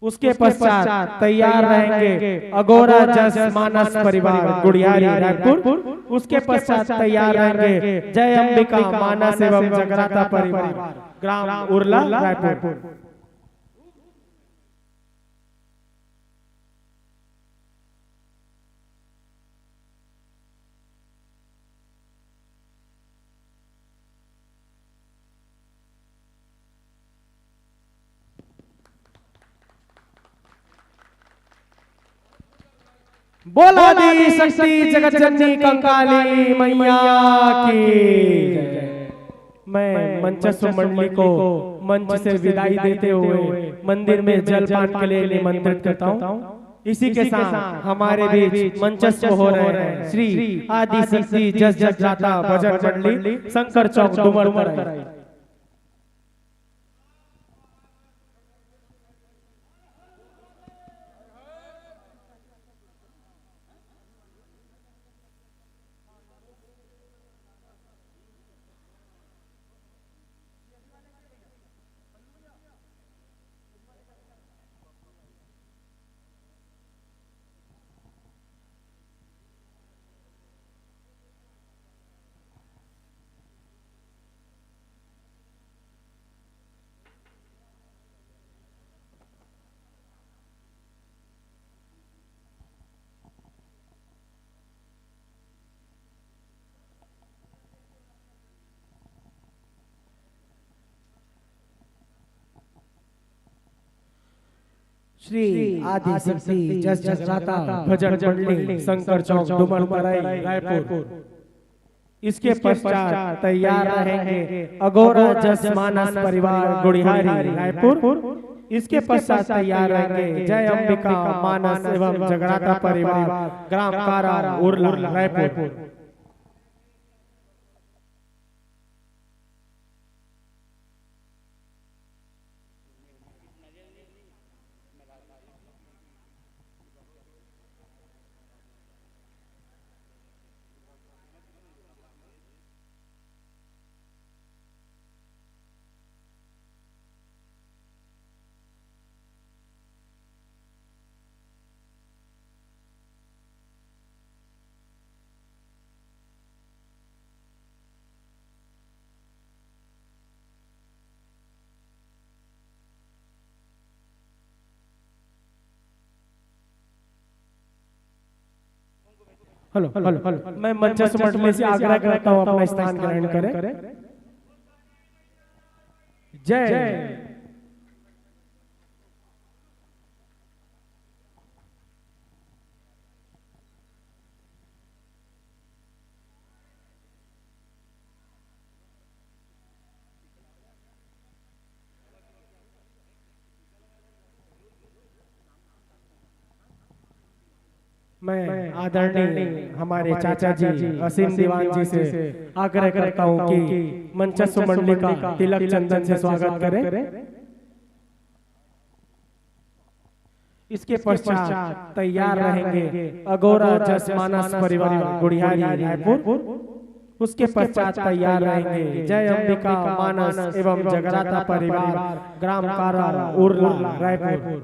उसके पश्चात तैयार रहेंगे अगोरा जस मानस परिवार गुड़ियारी रायपुर। उसके पश्चात तैयार रहेंगे जय अंबिका मानस एवं जगराता परिवार ग्राम उरला रायपुर। बोला दी शक्ति जगत जननी कंकाली मैया की जय। मैं मंचस्थ मंडली को मंच से विदाई देते हुए मंदिर में जलपान के लिए निमंत्रित करता हूँ। इसी के साथ हमारे बीच मंचस्थ हो रहे हैं श्री आदि शक्ति जस जगराता भजन मंडली शंकर चौक डुमरमराई। श्री आदि शक्ति जस जगराता भजन मंडली शंकर चौक डुमरमराई रायपुर। इसके पश्चात तैयार रहेंगे अघोरा जस मानस परिवार गुड़िहारी रायपुर। इसके पश्चात तैयार रहेंगे जय अंबिका मानस एवं जगराता परिवार ग्राम कारा Urla Raipur. Hello hello hello, मैं मंचस्थ मंडली से आग्रह करता हूँ अपना स्थान ग्रहण करें। जय मैं आदरणीय हमारे चाचा जी असीम दीवान जी से आग्रह करता हूं कि मंचस्थ मंडली का तिलक चंदन से स्वागत करें। इसके पश्चात तैयार रहेंगे अघोरा जस मानस परिवार गुड़िहारी रायपुर। उसके पश्चात तैयार रहेंगे जय अंबिका मानस एवं जगराता परिवार ग्राम कारा उरला रायपुर।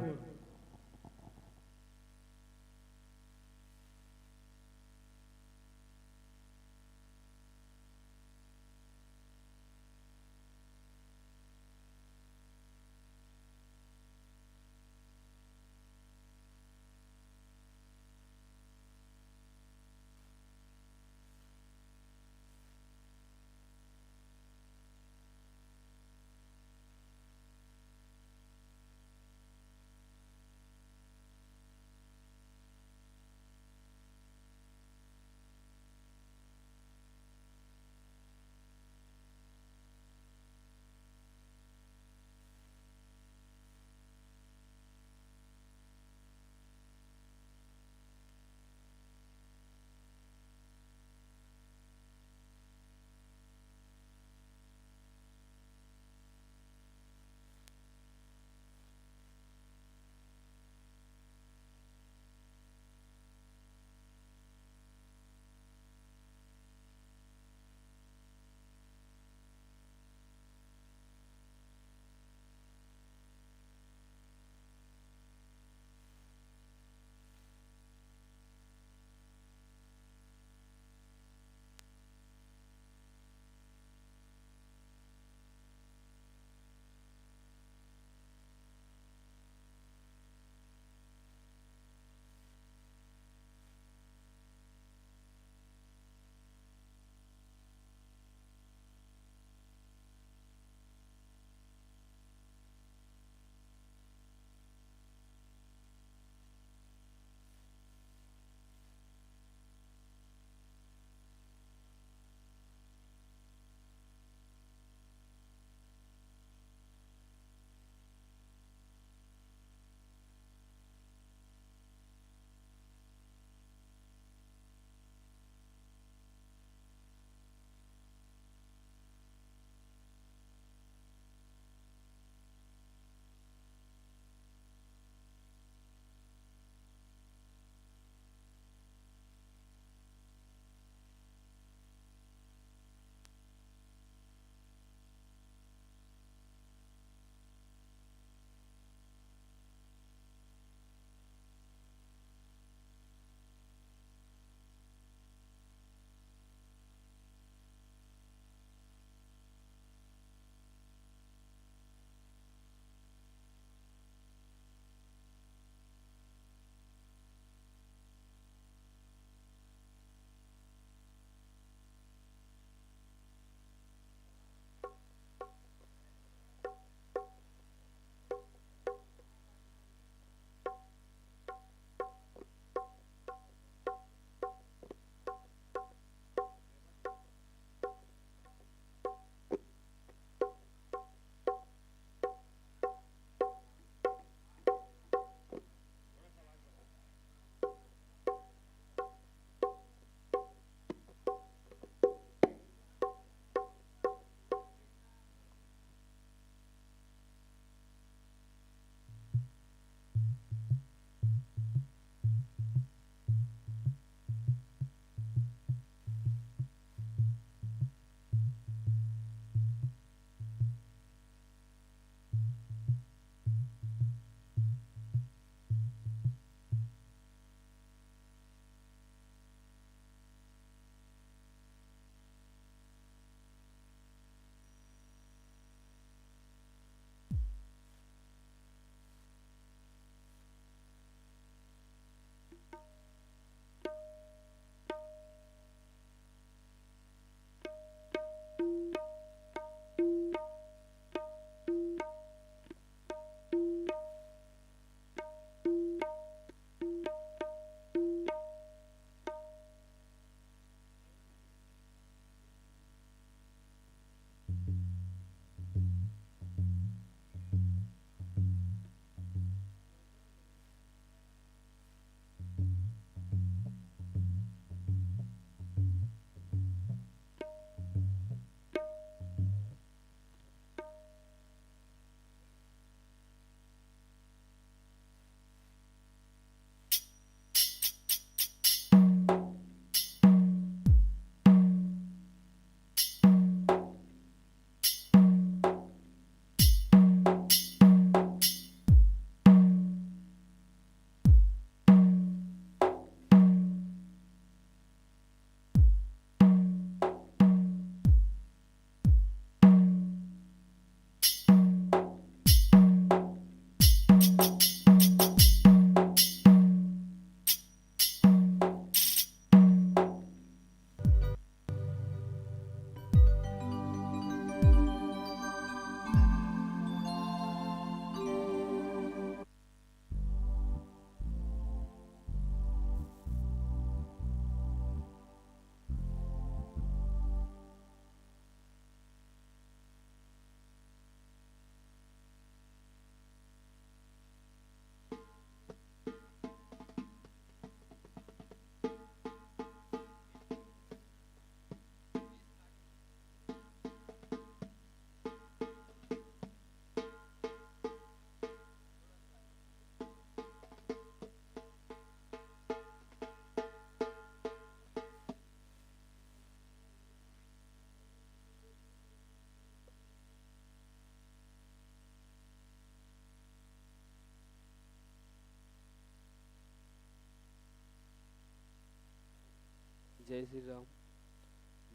जय Shri Ram,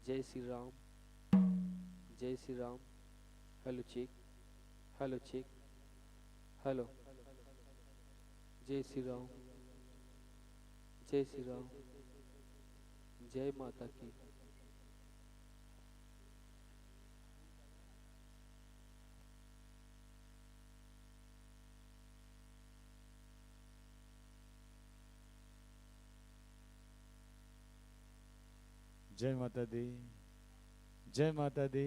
Jai Shri Ram, Jai Shri Ram. Hello check, hello check, hello. Jai Shri Ram, Jai Shri Ram, जय माता की। जय माता दी, जय माता दी,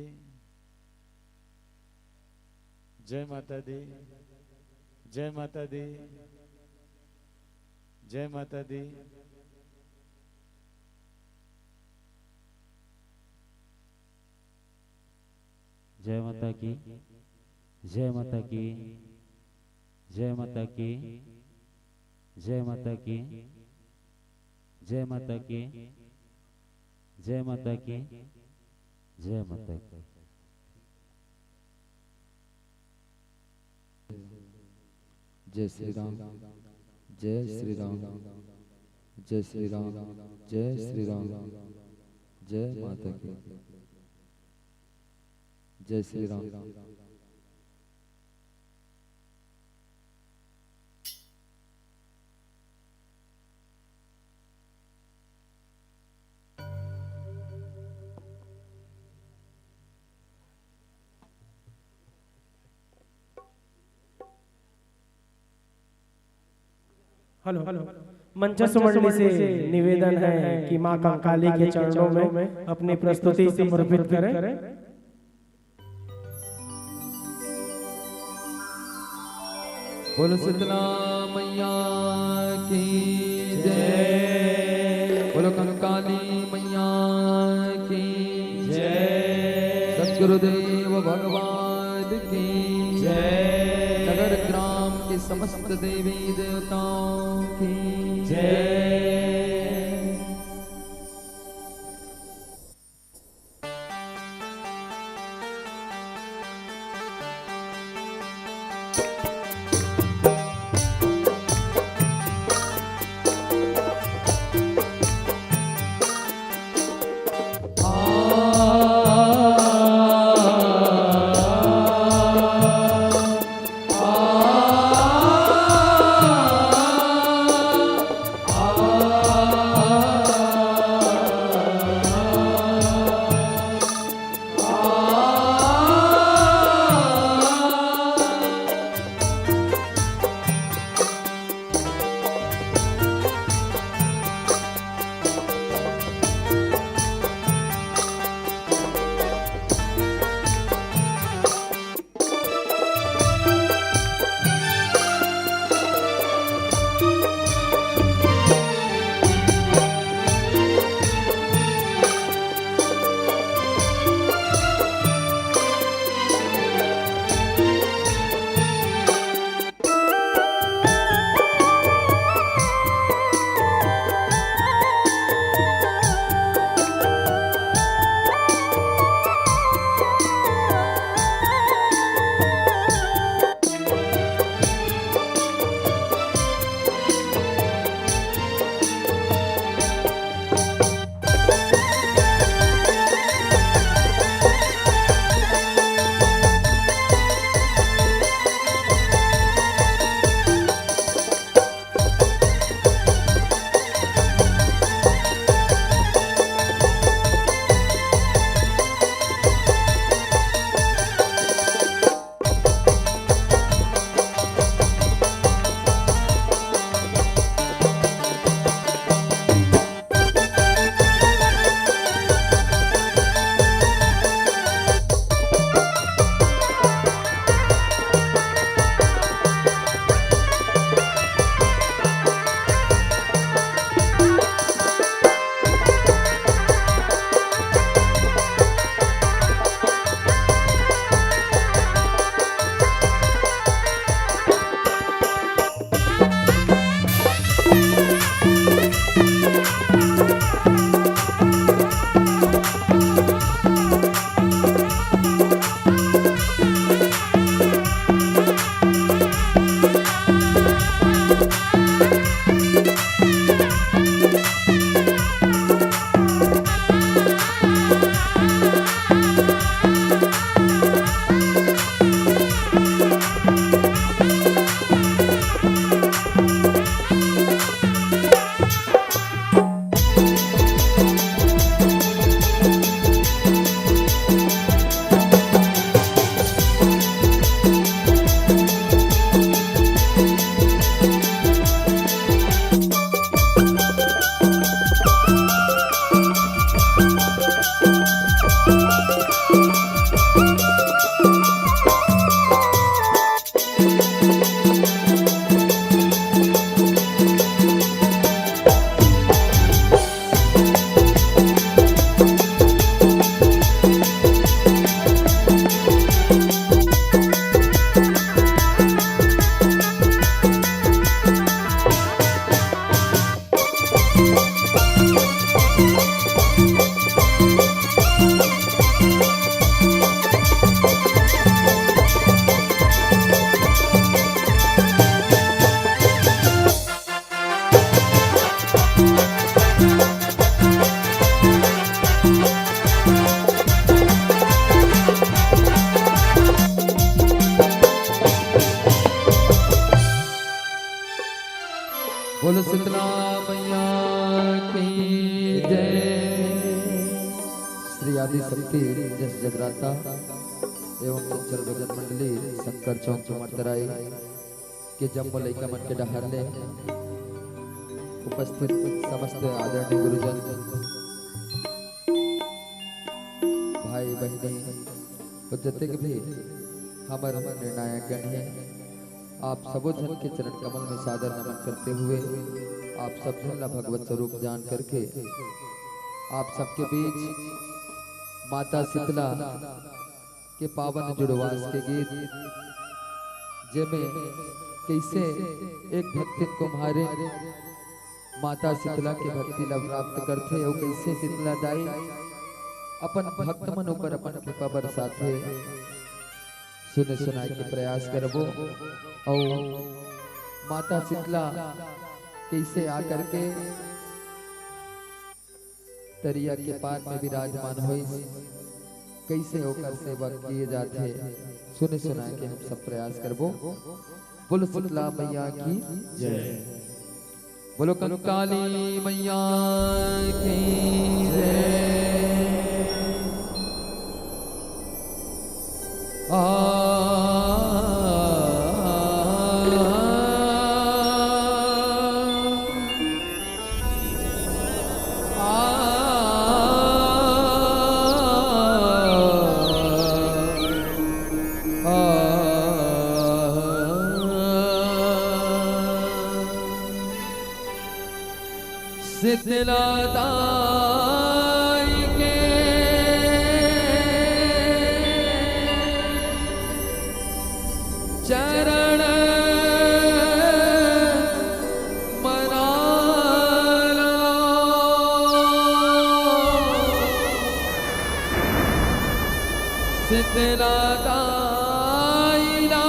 जय माता दी, जय माता दी, जय माता दी। जय माता की, जय माता की, जय माता की, जय माता की, जय माता की, जय माता की, जय माता की। जय श्री राम, जय श्री राम, जय श्री राम, जय श्री राम, जय माता की, जय श्री राम। हेलो, मंचस्थ मंडली से निवेदन है कि मां कंकाली के चरणों में अपनी प्रस्तुति समर्पित करें। बोलो शीतला मैया की जय, बोलो कंकाली मैया की जय, सद्गुरुदेव भगवान की जय, नगर ग्राम के समस्त देवी देवताओं की जय। आ आदि शक्ति जस जगराता एवं चंचल भजन मंडली शंकर चौक चमरतराई के जम्बो लैका मन के डहरले उपस्थित समस्त आदरणीय गुरुजन भाई बहनी और जतक भी हमारे निर्णायक गण है, आप सबो जन के चरण कमल में सादर नमन करते हुए आप सब जन ला भगवत स्वरूप जान करके आप सबके बीच माता शीतला के पावन जुड़वास के गीत जेमे कैसे एक भक्ति कुम्हारे माता शीतला के भक्ति ला प्राप्त करते और कैसे शीतला दाई अपन भक्त मन ऊपर अपन कृपा बरसाथे सुने सुनाए के प्रयास करबो और माता शीतला कैसे आकर के तरिया के पार में विराजमान हुई, कैसे होकर सेवा किए जाते सुने सुना के हम सब प्रयास करबो। बोलो शीतला मैया की जय, बोलो कंकाली मैया की जय। शीतला दाई के चरण मनाला, शीतला दाई ना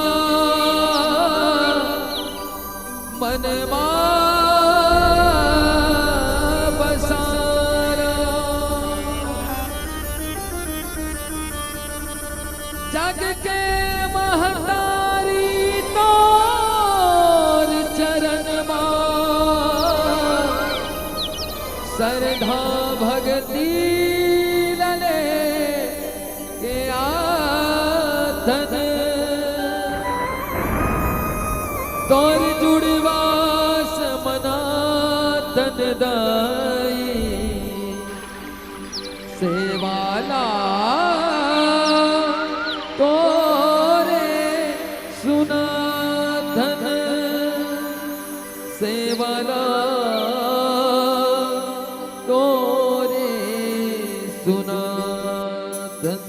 मनमा जग के महतारी तोर चरण श्रद्धा भक्ति लले के आधन तोर जुड़वास मनातन दाई सेवाला तोरे सुना धन सेवाला तोरे सुना धन।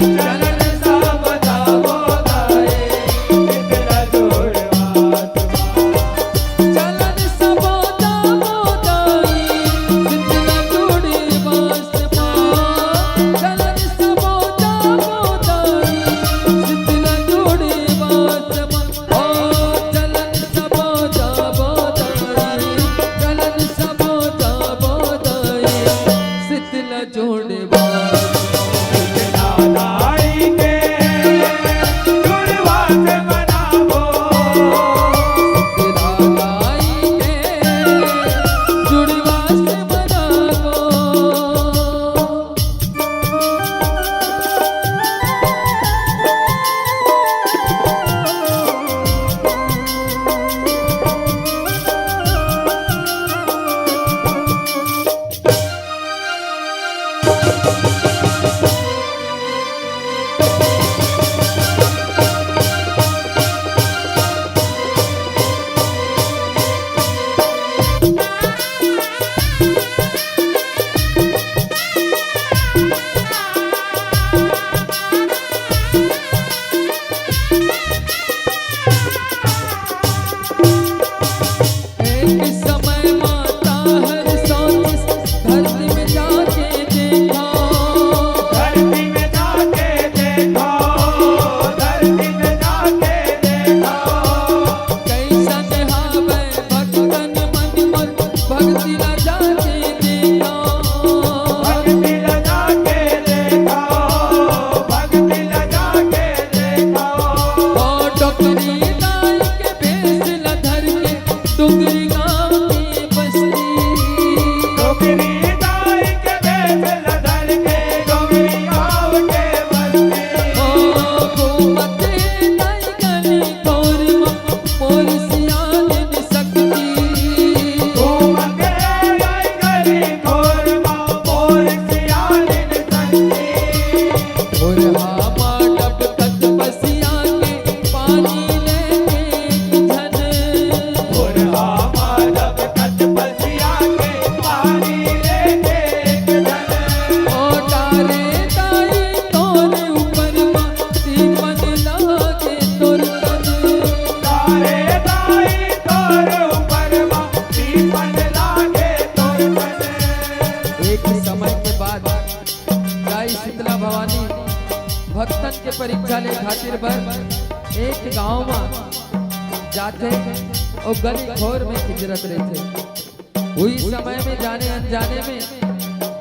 चलन सा बजावो दाए खातिर बर एक गांव में जाते और गली खोर में हिजरत रहते। हुई समय में जाने अनजाने में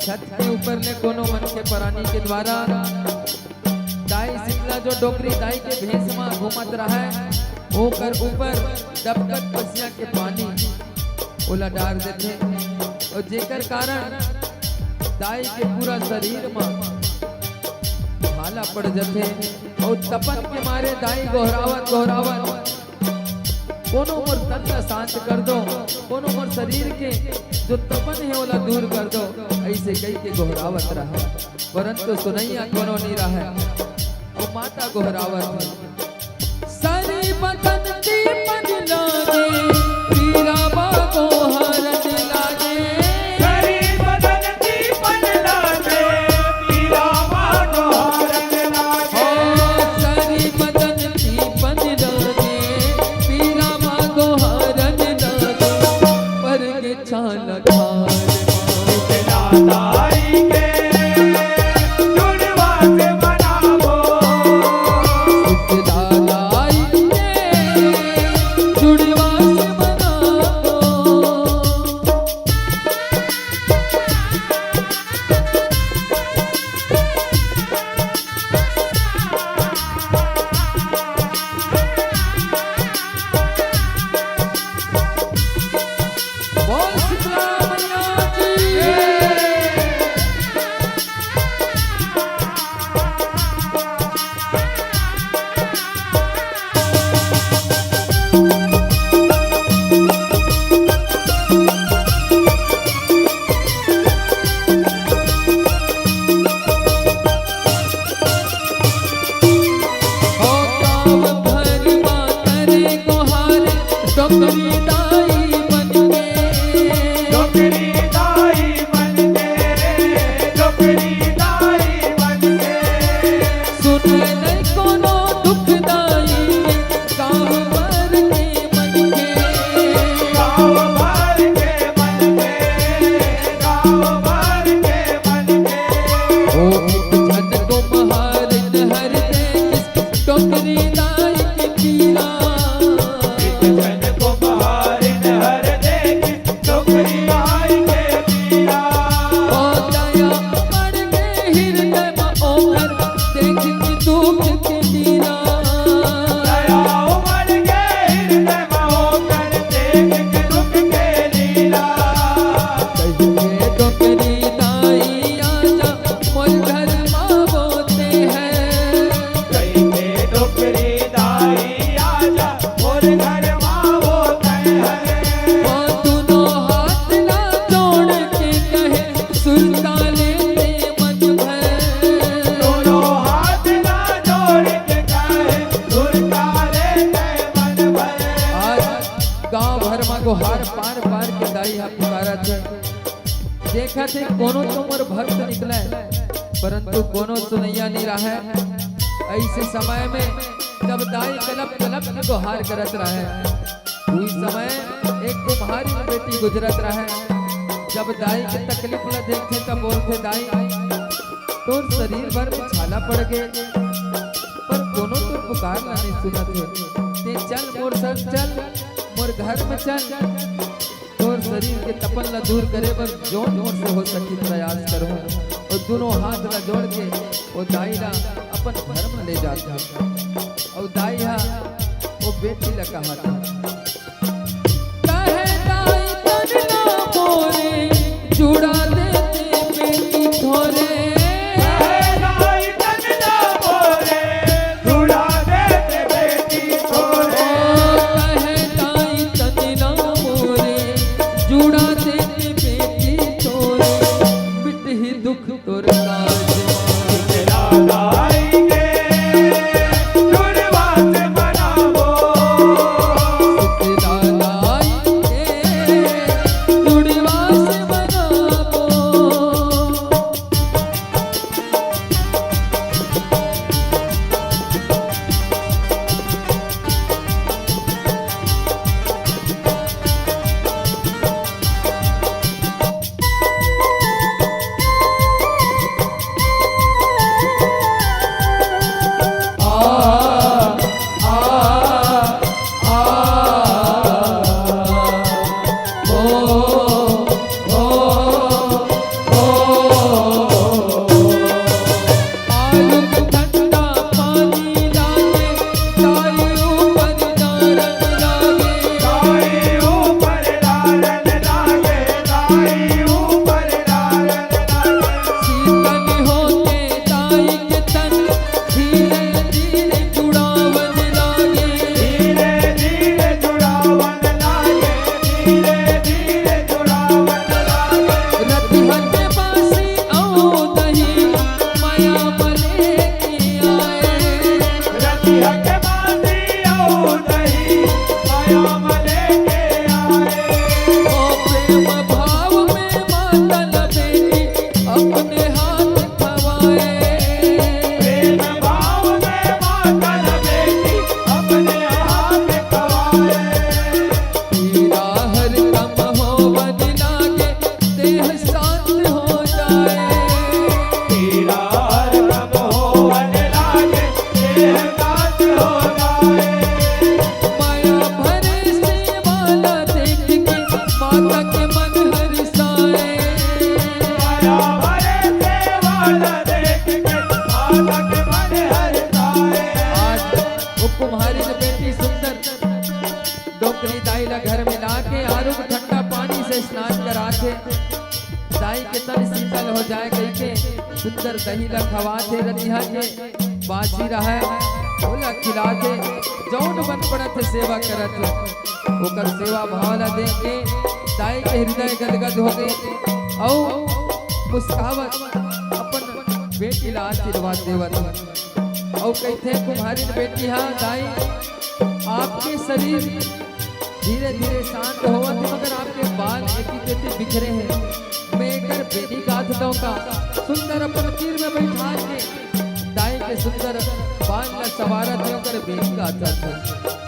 छत के ऊपर ने कोनो मन के प्राणी के द्वारा दाई शीतला जो डोकरी दाई के भेष में घूमत रहा है ओकर ऊपर दबकत पसिया के पानी ओला डाल देते और जेकर कारण दाई के पूरा शरीर में भाला पड़ जाते और तपन के मारे दाई गोहरावत गोहरावत कोनो मोर तन का शांत कर दो, कोनो मोर शरीर के जो तपन है ओला दूर कर दो, ऐसे कई के गोहरावत रहा परंतु सुनैया कोनो नहीं रहा वो माता गोहरावत सारी बदन की मन लागे पीरा बागो हरन लागे सारी बदन की मन लागे पीरा बागो हरन लागे सारी बदन की मन लागे पीरा बागो हरन लागे पर के छान ठार दाई के जुड़वा से बनावो देखा थे कोनो तो मोर भक्त निकला परंतु कोनो सुनैया नहीं रहा है। ऐसे समय में जब दाई कलप कलप के गुहार करत रहे उस समय एक कुम्हारी बेटी गुजरत रहे जब दाई के तकलीफ न देखते तब बोलते दाई तोर शरीर भर में छाला पड़ गए पर कोनो तो पुकार नहीं सुनत है चल मोर संग चल मोर घर में चल तोर शरीर के तपन ला दूर करे बस जोर जोर से हो सके प्रयास करो और दोनों हाथ ला जोड़ के वो दाई ला अपन घर में ले जाता और दाई हा वो बेटी ला कहा था कहे दाई तन ना मोरे जुड़ा देते बेटी थोरे छोकरी दाई ला घर में लाके आरू को ठंडा पानी से स्नान कराते दाई के तन शीतल हो जाए कही के सुंदर दही ला खवाते रतिहा के बाजी रहा बोला खिलाते जौन बन पड़त सेवा करत ओकर सेवा भाव ला दे के दाई के हृदय गदगद हो गए और मुस्कावत अपन बेटी ला आशीर्वाद देवत और कहते कुम्हारी बेटी हाँ दाई आपके शरीर धीरे धीरे शांत होवत मगर आपके बाल एक बिखरे हैं मैं एक बेटी गाथ दो का सुंदर अपन तीर में बैठा के दाई के सुंदर बाल का सवारत है ओकर बेटी गाथा था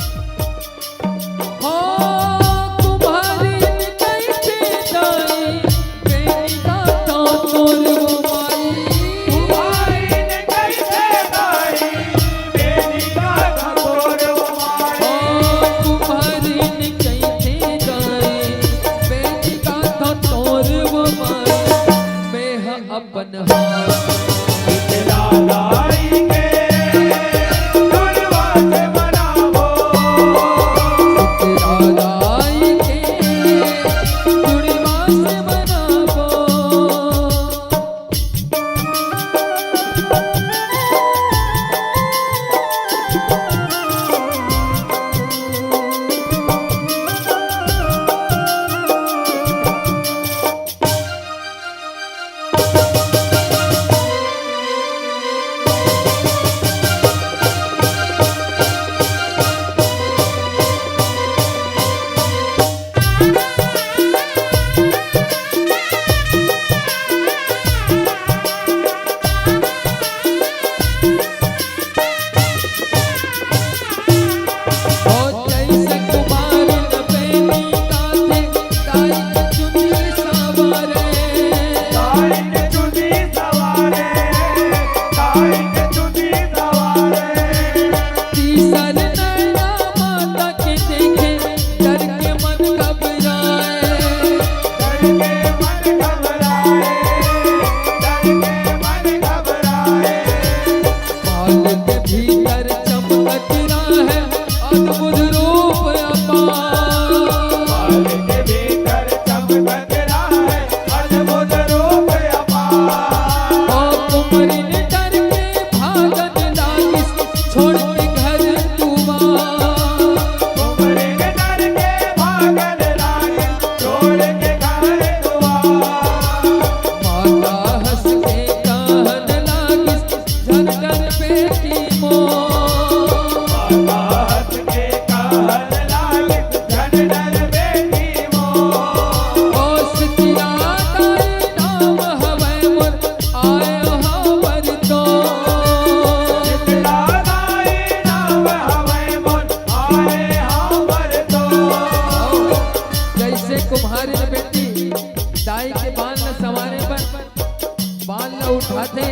उठाते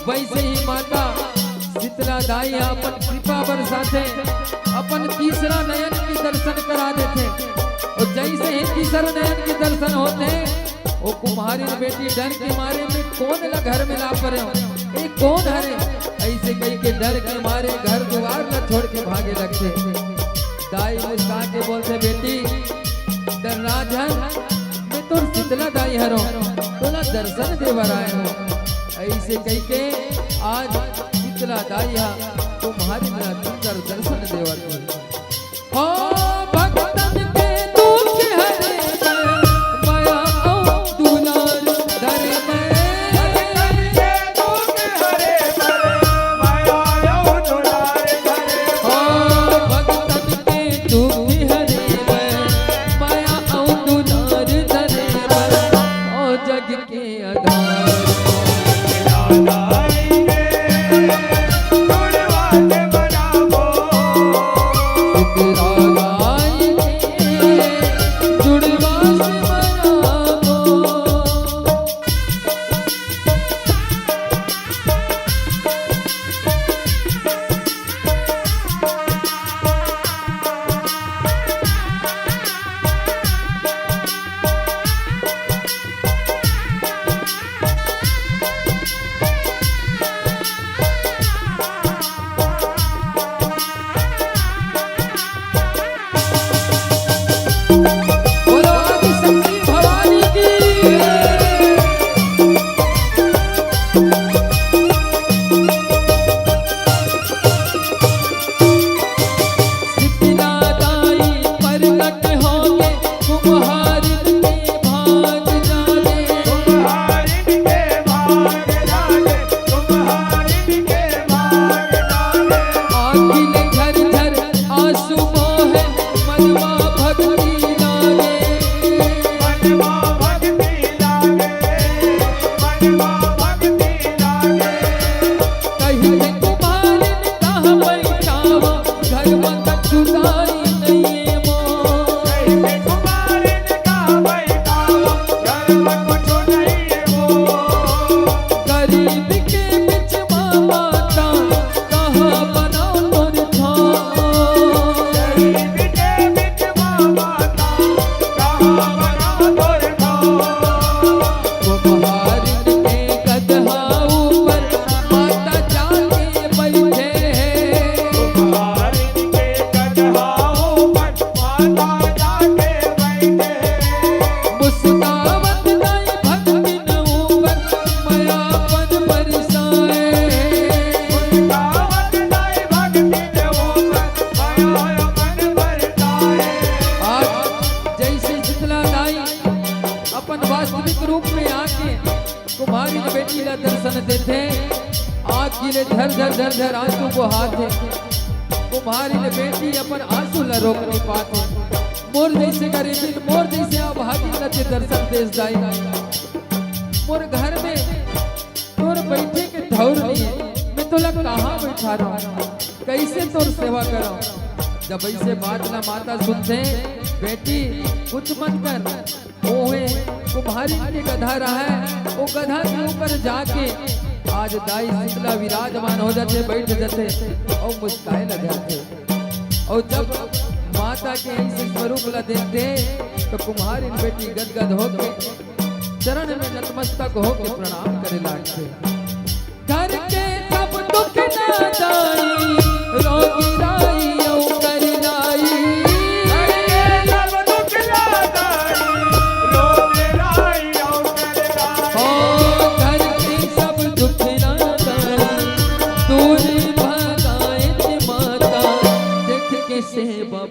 वैसे ही माता शीतला दाई अपन कृपा बरसाते अपन तीसरा नयन की दर्शन करा देते और जैसे ही तीसरा नयन के दर्शन होते वो कुम्हारी बेटी डर के मारे में कौन ला घर में ला पड़े ये कौन हरे ऐसे कहीं के डर के मारे घर द्वार ला छोड़ के भागे लगते दाई मुस्का के बोलते बेटी डरराजन मैं तो शीतला दाई हरो तोला दर्शन देवर आए हो ऐसे कही के आज शीतला दाई तुम्हारी सुंदर दर्शन देवर हो भक्तन के दुख हरे माया ओ दुलार दर भक्तन के दुख हरे माया ओ दुलार दर हो भक्तन के दुख हरे माया ओ दुलार दर ओ जग के आधार Ram के झर झर झर झर आंसू को हाथे कुम्हारी ने बेटी अपन आंसू ला रोक नहीं पाते। मोर जैसे गरीबी मोर जैसे अभागी नचे दर्शन देश जाई मोर घर में तोर बैठे के ठौर नहीं है। मैं तोला कहाँ बैठा रहा कैसे तोर सेवा करा। जब ऐसे बात ना माता सुनते बेटी कुछ मत कर ओहे कुम्हारी के गधा रहा है वो गधा के ऊपर जाके आज दाई शीतला विराजमान हो जाते बैठ जाते और मुस्काए लग जाते। और जब माता के ऐसे स्वरूप ला देखते तो कुम्हारी बेटी गदगद होके चरण में नतमस्तक होके प्रणाम करे लागते। घर के सब दुख ना जाई रोगी राई औ कर लाई घर के सब दुख ना जाई रोगी राई औ कर लाई ओ घर के सब दुख ना जाई दूर भगाए माता देख के सेवा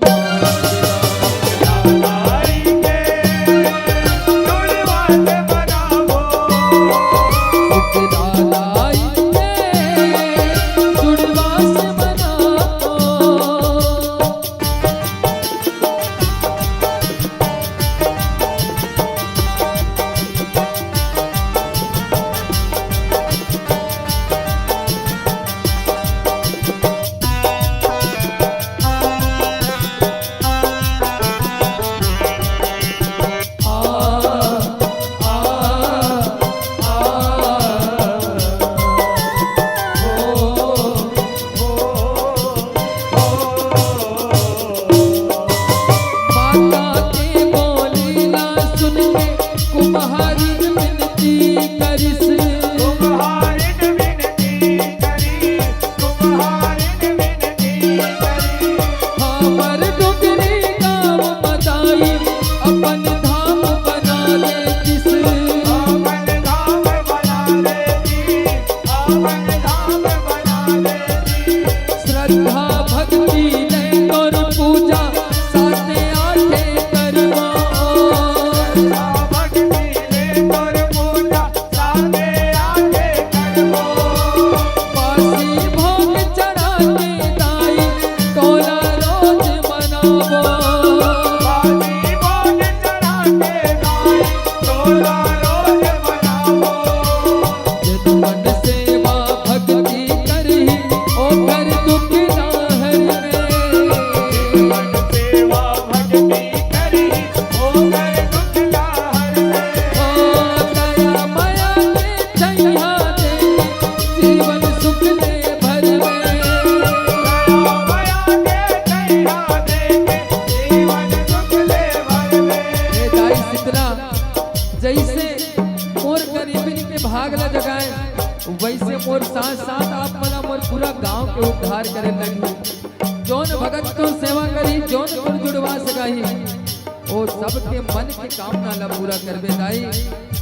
वैसे मोर साथ साथ आप मला मोर पूरा गांव के उद्धार करे लगी। जौन भगत को सेवा करी जौन गुण जुड़वा सकाही ओ सबके मन के कामना ला पूरा करबे दाई।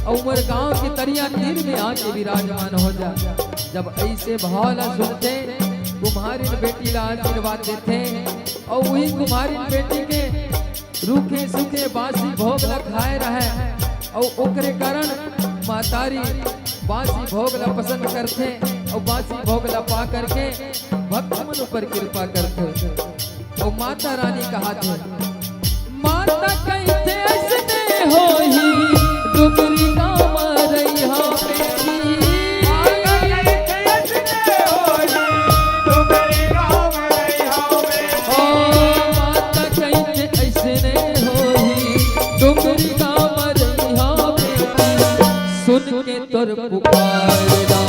और मोर गांव के तरिया तीर में आके विराजमान हो जा। जब ऐसे भाव ला सुनते कुम्हारी बेटी ला आशीर्वाद देते और वही कुम्हारी बेटी के रूखे सूखे बासी भोग ला खाए रहे और ओकरे कारण मातारी बासी भोग ला पसंद करते और बासी भोग ला पा करके भक्त मन पर कृपा करते। और माता रानी कहा थे माता कहते ऐसने होही डुबरी गाँव रही हो बेटी माता कहते ऐसने होही डुबरी गाँव रही हो बेटी ओ माता कहते ऐसने होही डुबरी गाँव रही हो बेटी सुन के तोर पुकारना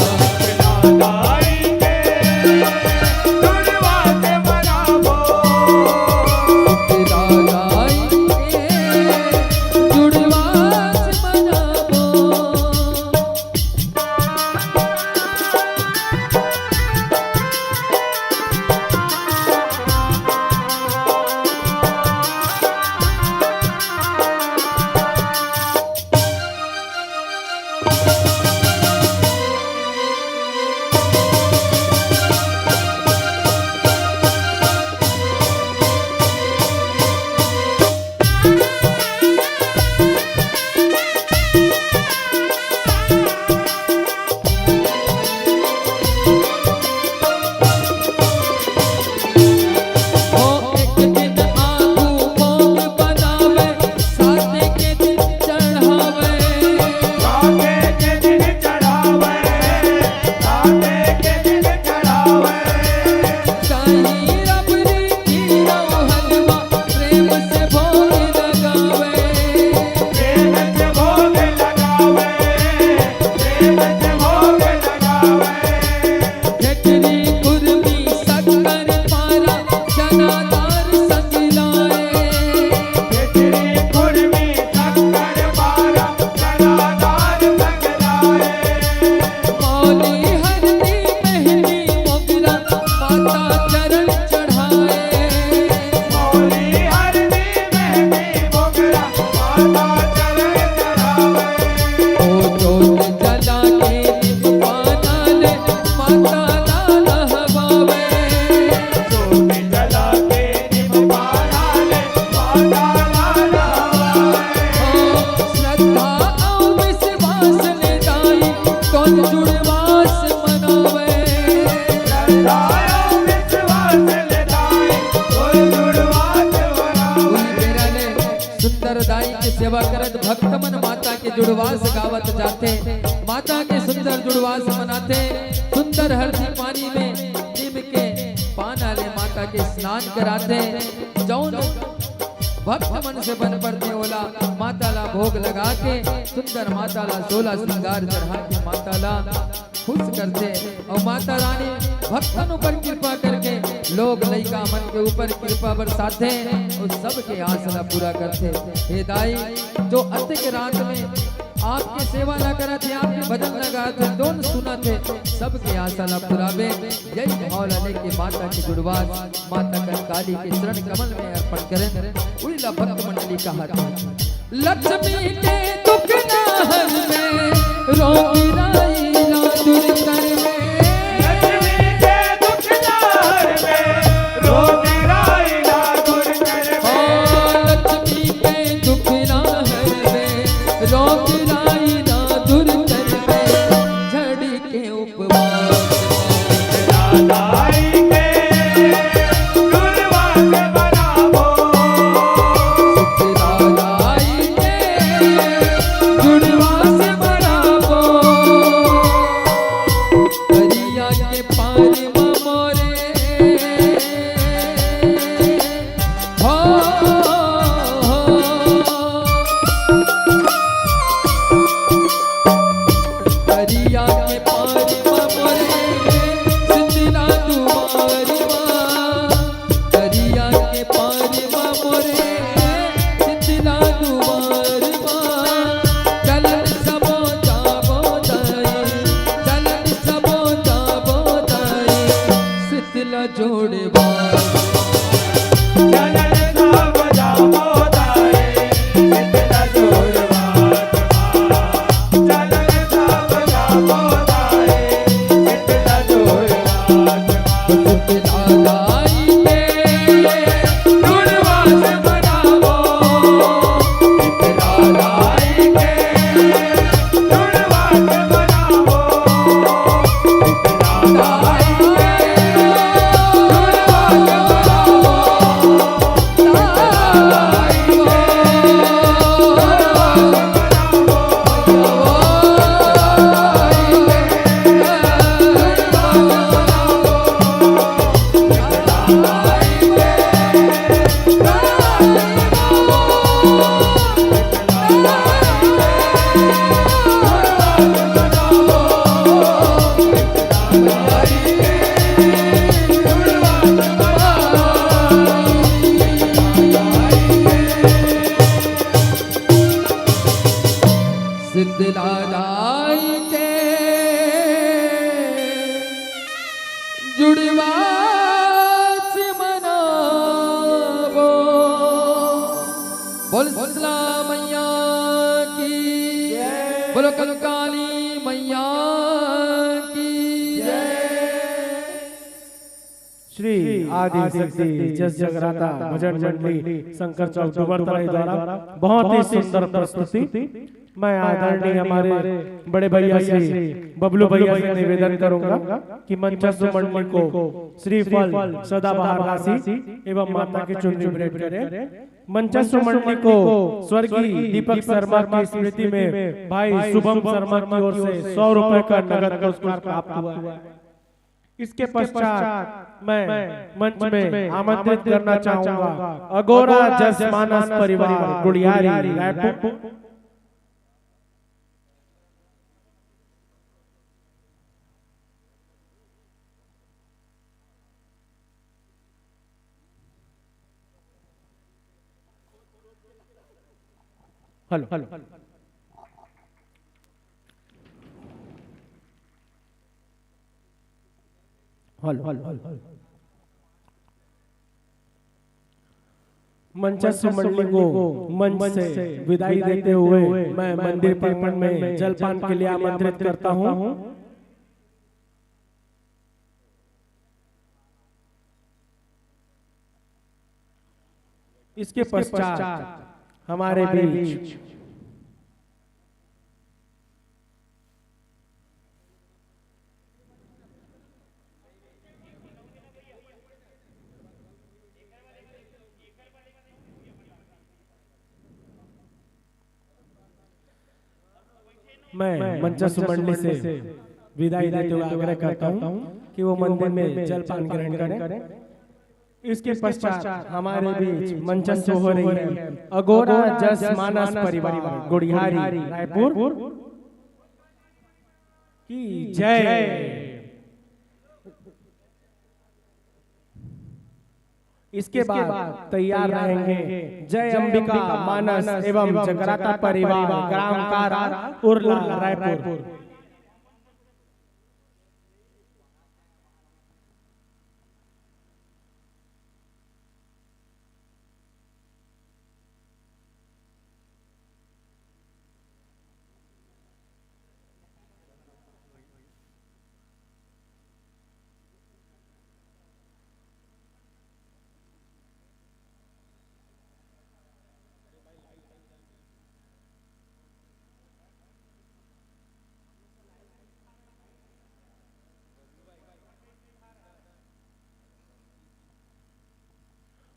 उत्तरदायी के सेवा करत भक्त मन माता के जुड़वास गावत जाते, माता के सुंदर जुड़वास मनाते, सुंदर हल्दी पानी में नीम के पाना ले माता के स्नान कराते। जौन भक्त मन से बन पड़ते ओला माता ला भोग लगा के सुंदर माता ला 16 श्रृंगार चढ़ा के माता ला खुश करते। और माता रानी भक्तन ऊपर कृपा करके लोग लइका मन के ऊपर कृपा बरसाते और सबके आस ला पूरा करते। हे दाई जो अत के रात में आपके सेवा न करा थे, आपके भजन न गा थे, दोनों सुना थे, सबके आशा ला पुरावे। यही भाव लेके माता के गुणवास माता कंकाली के चरण कमल में अर्पण करें। उइला भक्त मंडली कहा लक्ष्मी के दुख ना हर में रोगी राई ना दूर कर में, लक्ष्मी के दुख ना हर में रोगी राई ना दूर कर में, लक्ष्मी के दुख ना हर में रोगी राई ना दूर कर में, झड़ी के उपवास दाई के गुणवास बनावो, दाई के गुणवास बनावो, दरिया के पार मोरे दरिया के पार मोरे सिंधना तुम्हारी माँ, दरिया के पार मोरे सिंधना तुम्हारी माँ, चलन सबो जाबो दाई, चलन सबो जाबो दाई, शीतला जोड़े चलन सब जाबो दाई, शीतला जोड़वात चलन सब जाबो दाई, शीतला जोड़वात दाई के गुणवास बनावो, दाई के गुणवास बनावो, दाई के सिद्धलादाई के जुड़वास मनावो, बोल शीतला मैया की, बोलो कंकाली मैया की श्री आदि शक्ति जस जगराता भजन मंडली शंकर चौक दुबरतराई द्वारा बहुत ही सुंदर प्रस्तुति। मैं आदरणीय हमारे बड़े भैया श्री बबलू भैया से निवेदन करूंगा कि मंचस्व मंडली को श्रीफल सदाबहार राशि एवं माता की चुनरी भेंट करें। मंचस्व मंडली को स्वर्गीय दीपक शर्मा की स्मृति में भाई शुभम शर्मा की ओर से 100 रुपए का नगद पुरस्कार प्राप्त हुआ है। इसके पश्चात मैं मंच में आमंत्रित करना चाहूंगा अगोरा जस मानस परिवार Gudiyari Raipur. Hello hello hello hello मंचस्व मंडली को मंच से विदाई देते हुए मैं मंदिर प्रांगण में जलपान के लिए आमंत्रित करता हूं। इसके पश्चात हमारे बीच मैं मंचस्थ मंडली से विदाई देते हुए आग्रह करता हूँ कि वो मंदिर में जलपान ग्रहण करें। इसके पश्चात हमारे बीच मंचस्थ हो रही है अगोरा जस मानस परिवार गुड़ियारी रायपुर की जय। इसके बाद तैयार रहेंगे जय अंबिका मानस एवं जगराता परिवार ग्राम कारा उरला रायपुर।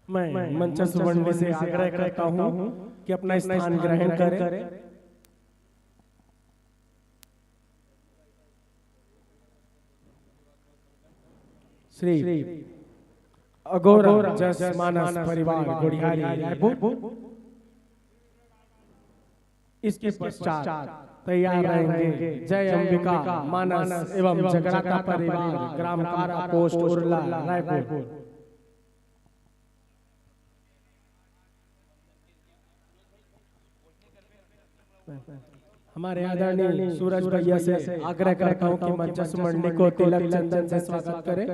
मैं मंचस्थ मंडली से आग्रह करता हूं कि अपना स्थान ग्रहण करें। श्री अगोरा जस मानस परिवार गुड़ियारी रायपुर। इसके पश्चात तैयार रहेंगे जय अंबिका मानस एवं जगराता परिवार ग्राम कारा पोस्ट उरला रायपुर। हमारे आदरणीय सूरज भैया से आग्रह करता हूं कि मंचस्थ मंडली को तिलक चंदन से स्वागत करें।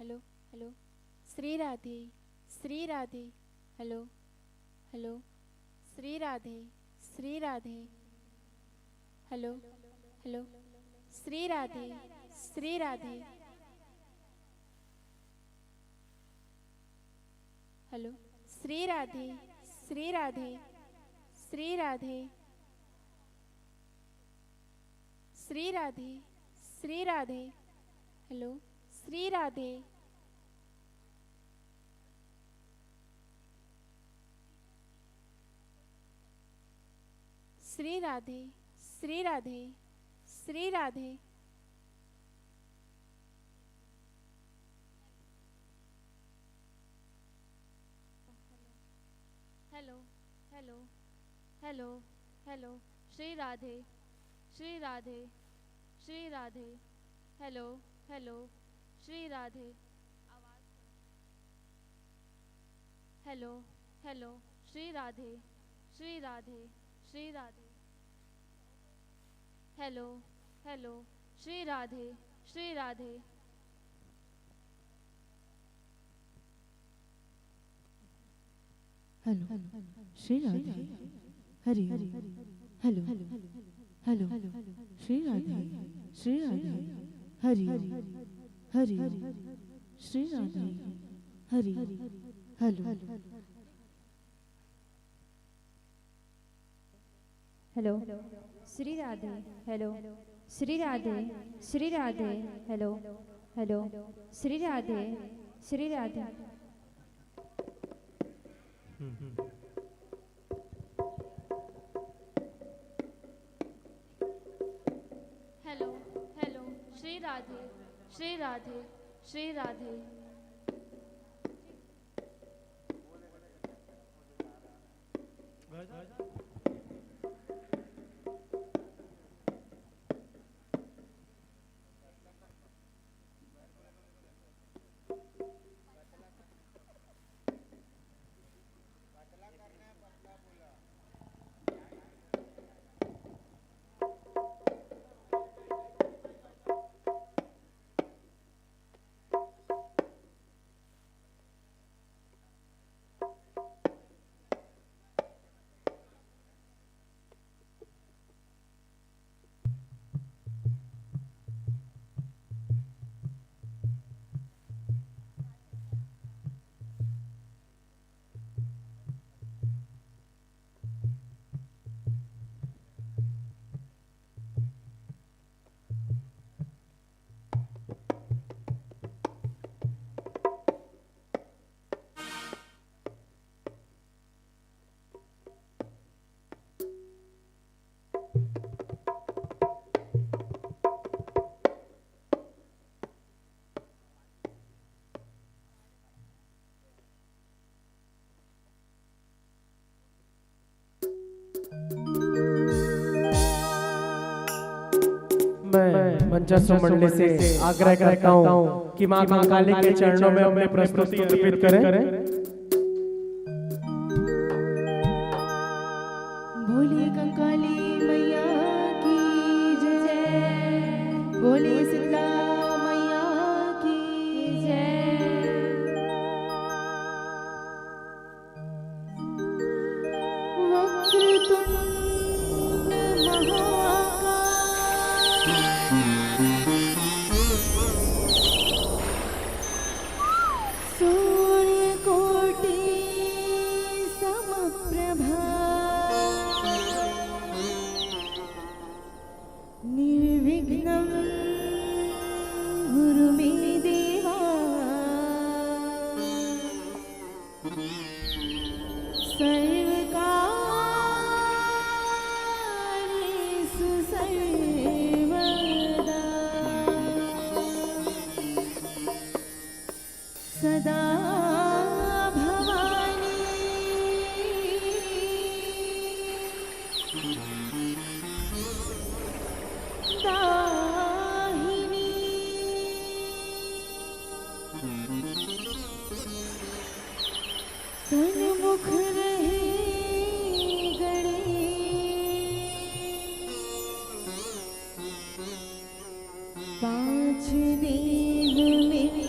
Hello hello Shri Radhe Shri Radhe hello hello Shri Radhe hello hello Shri Radhe hello Shri Radhe Shri Radhe Shri Radhe Shri Radhe Shri Radhe hello Shri Radhe Shri Radhe Shri Radhe Shri Radhe hello hello hello hello Shri Radhe Shri Radhe Shri Radhe hello hello Shri Radhe hello hello Shri Radhe Shri Radhe Shri Radhe hello hello Shri Radhe Shri Radhe hello Shri Radhe Hari hello hello Shri Radhe Hari Hari Shri Radhe Hari hello hello Shri Radhe hello Shri Radhe hello hello Shri Radhe hello hello Shri Radhe Shri Radhe Shri Radhe मैं मंचस्व मंडली से आग्रह करता हूँ कि माँ कंकाली के चरणों में अपने प्रस्तुति अर्पित करें। बोले कंकाली मैया की जय, बोले शीतला मैया की जय। वक्रतुंड सदा भवानी दाहिनी सन्मुख रहे गणेश, पांच देव मिल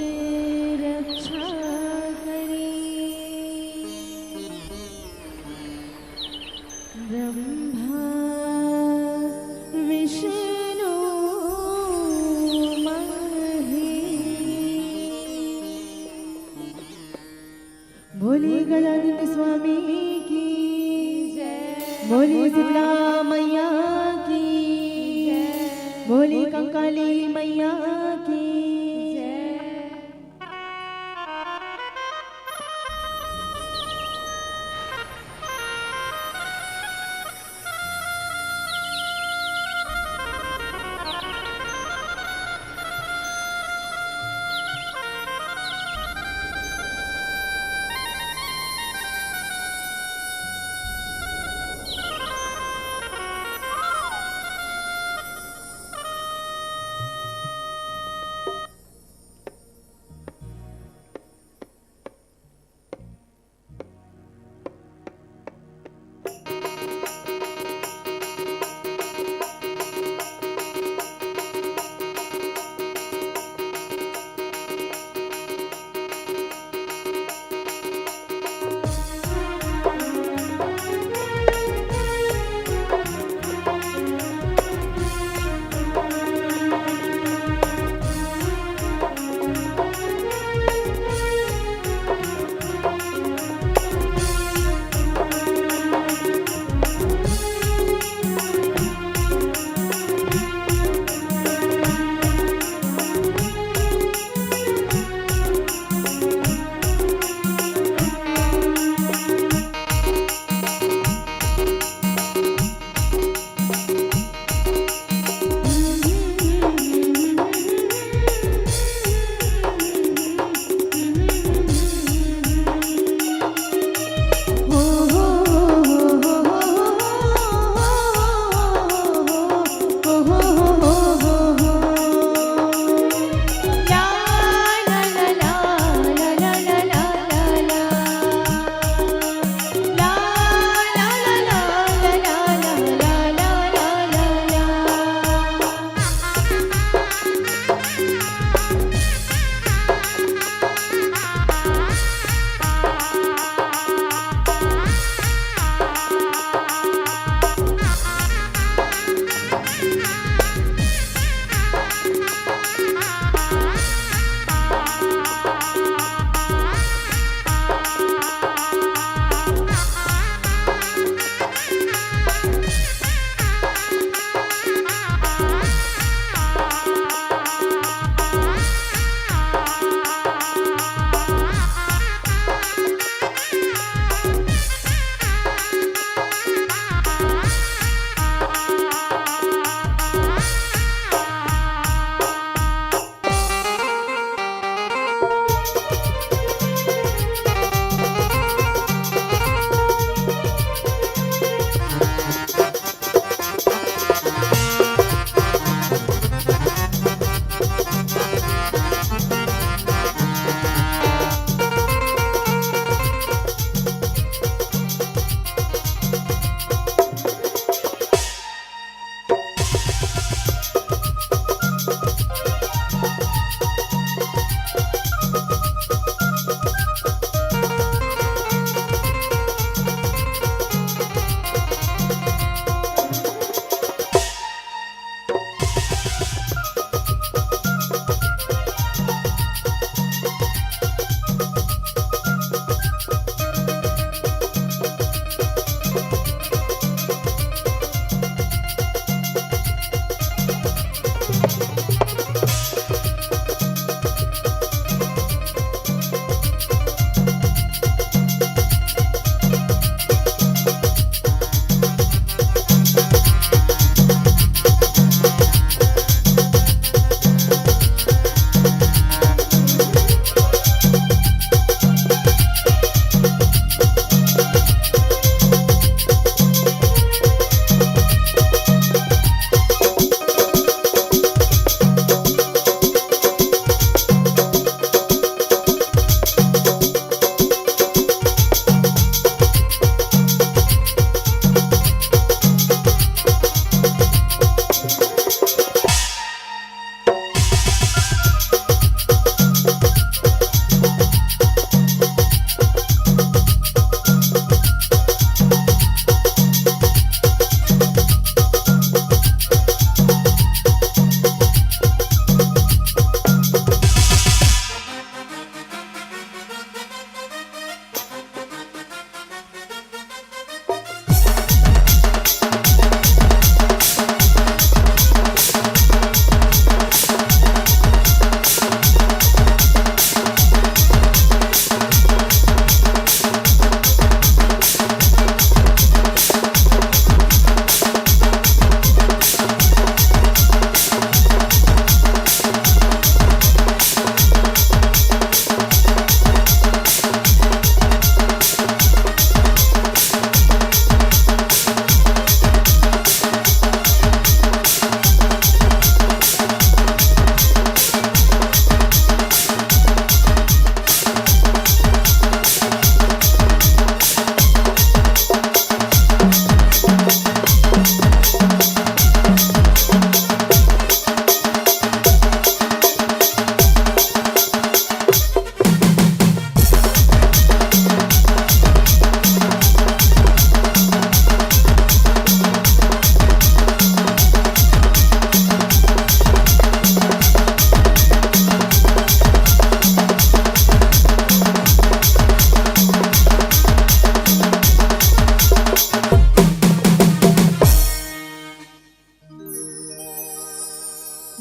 बोली गजानंद स्वामी की जय, बोली शीतला मैया की जय, बोली कंकाली मैया की जय।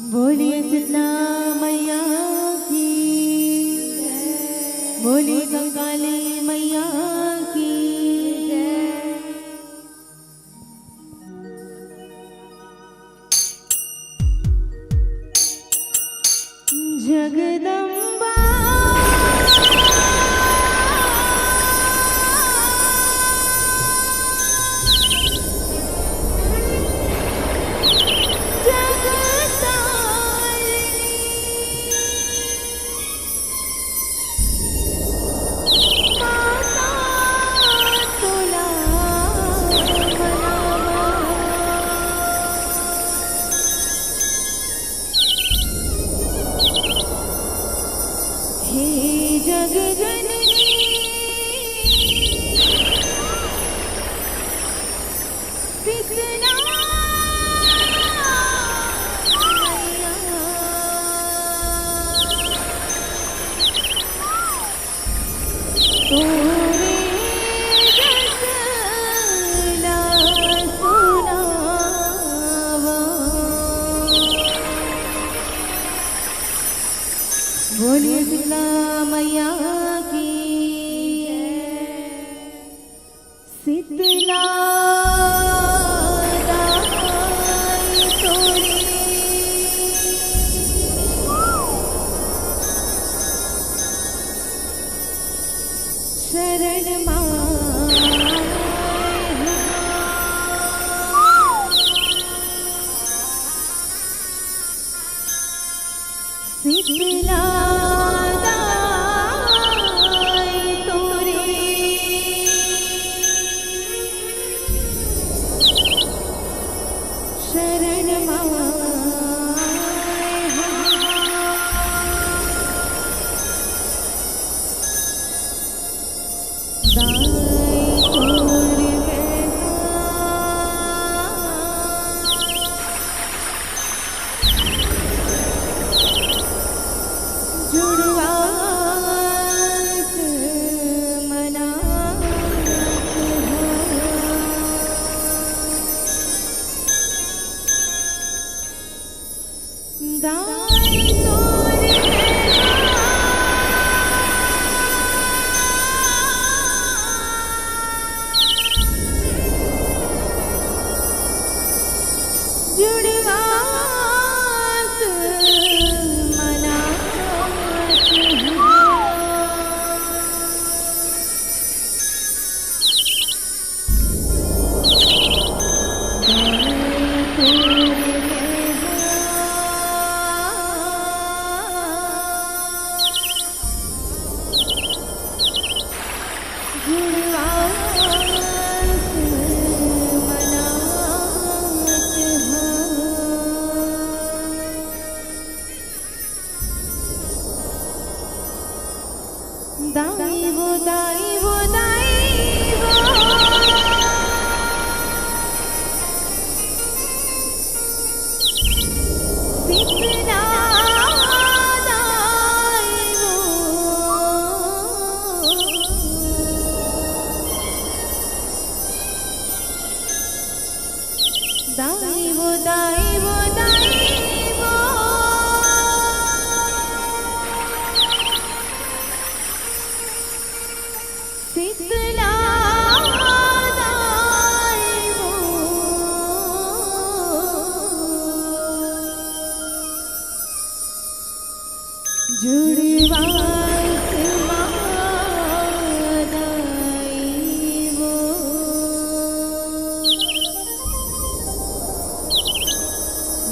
बोलिए शीतला मैया की, बोलिए कंकाली मैया की। जगदम्बा बोलिए शीतला मैया की, शीतला दाई तोरी शरण शीतला दाई तोरी शरण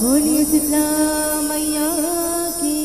बोलिए शीतला मैया की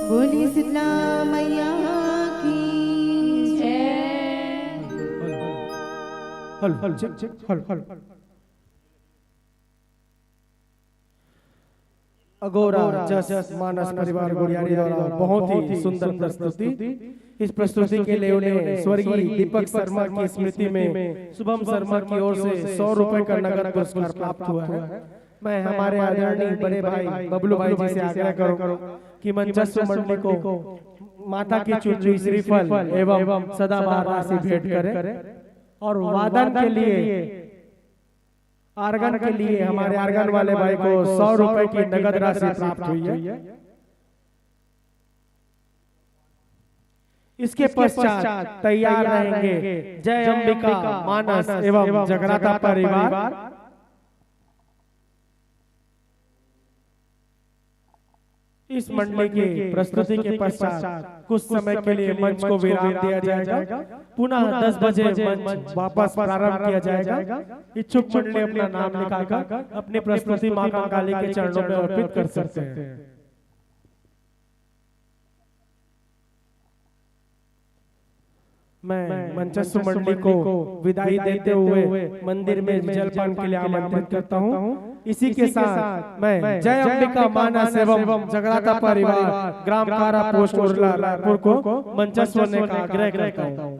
बोली शीतला मैया की जय। हल हल चेक चेक हल हल अगोरा जस मानस परिवार गोड़ियारी द्वारा बहुत ही सुंदर प्रस्तुति। इस प्रस्तुति के लिए उन्हें स्वर्गीय दीपक शर्मा की स्मृति में शुभम शर्मा की ओर से 100 रुपए का नगद पुरस्कार प्राप्त हुआ है। मैं हमारे आदरणीय बड़े भाई बबलू भाई जी से आग्रह करूं कि मंचस्व मंडली को माता की चुनरी श्रीफल एवं सदाबहार राशि भेंट करें और वादन के लिए आर्गन के लिए हमारे आर्गन वाले भाई को 100 रुपए की नगद राशि प्राप्त हुई है। इसके पश्चात तैयार रहेंगे जय अंबिका मानस एवं जगराता परिवार। इस मंडली की प्रस्तुति के पश्चात कुछ समय के लिए मंच को विराम दिया जाएगा। पुनः 10 बजे मंच वापस प्रारंभ किया जाएगा। इच्छुक मंडली अपना नाम लिखाकर अपनी प्रस्तुति मां काली के चरणों में अर्पित कर सकते हैं। मैं मंचस्थ मंडली को विदाई देते हुए मंदिर में जलपान के लिए आमंत्रित करता हूं। इसी के साथ मैं जय अंबिका मानस एवं जगराता परिवार ग्राम कारा पोस्ट उरला रायपुर को मंचस्थ होने का आग्रह करता हूं।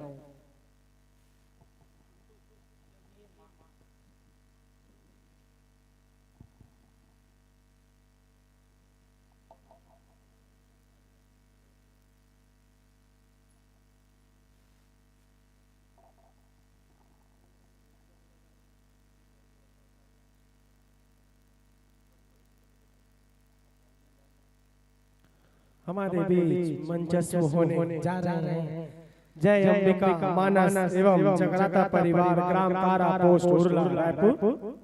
हमारे बीच मंचस्थ होने जा रहे हैं जय अंबिका मानस एवं जगराता परिवार ग्राम कारा पोस्ट उरला रायपुर।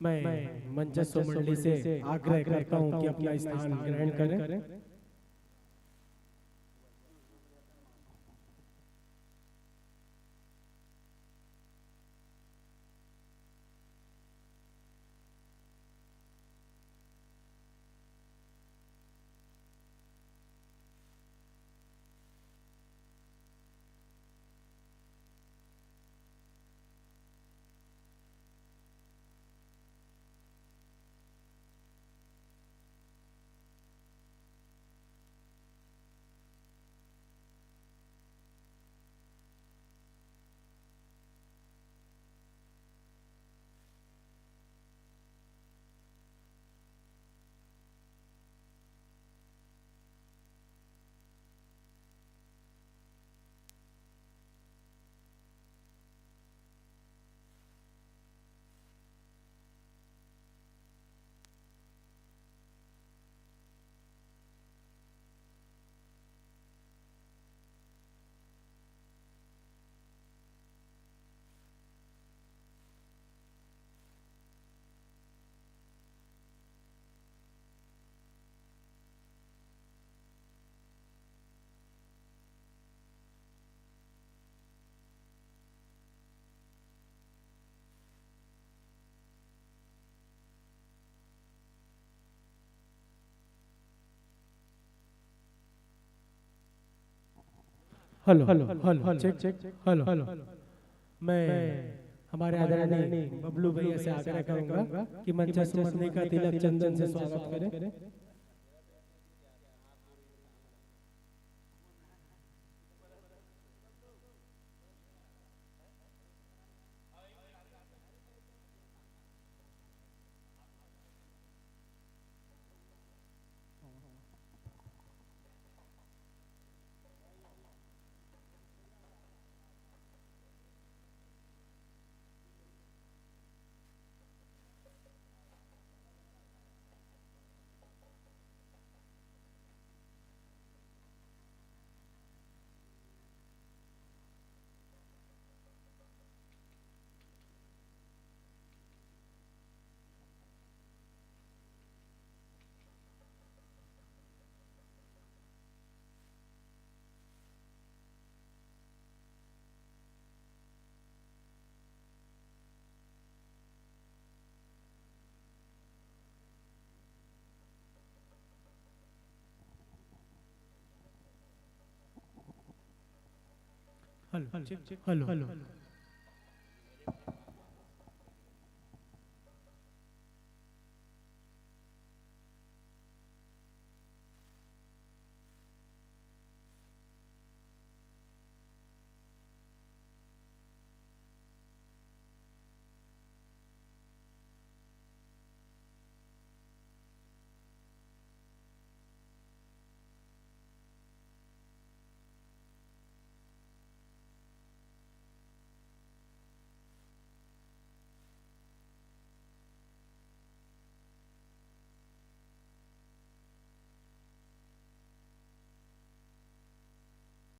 मैं मंचस्थ मंडली से आग्रह करता हूं कि अपना स्थान ग्रहण करें। Hello hello hello check check hello hello. मैं हमारे आदरणीय बबलू भैया से आग्रह करूंगा कि मंचस्थ मंडली का तिलक चंदन से स्वागत करें। Hello hello hello.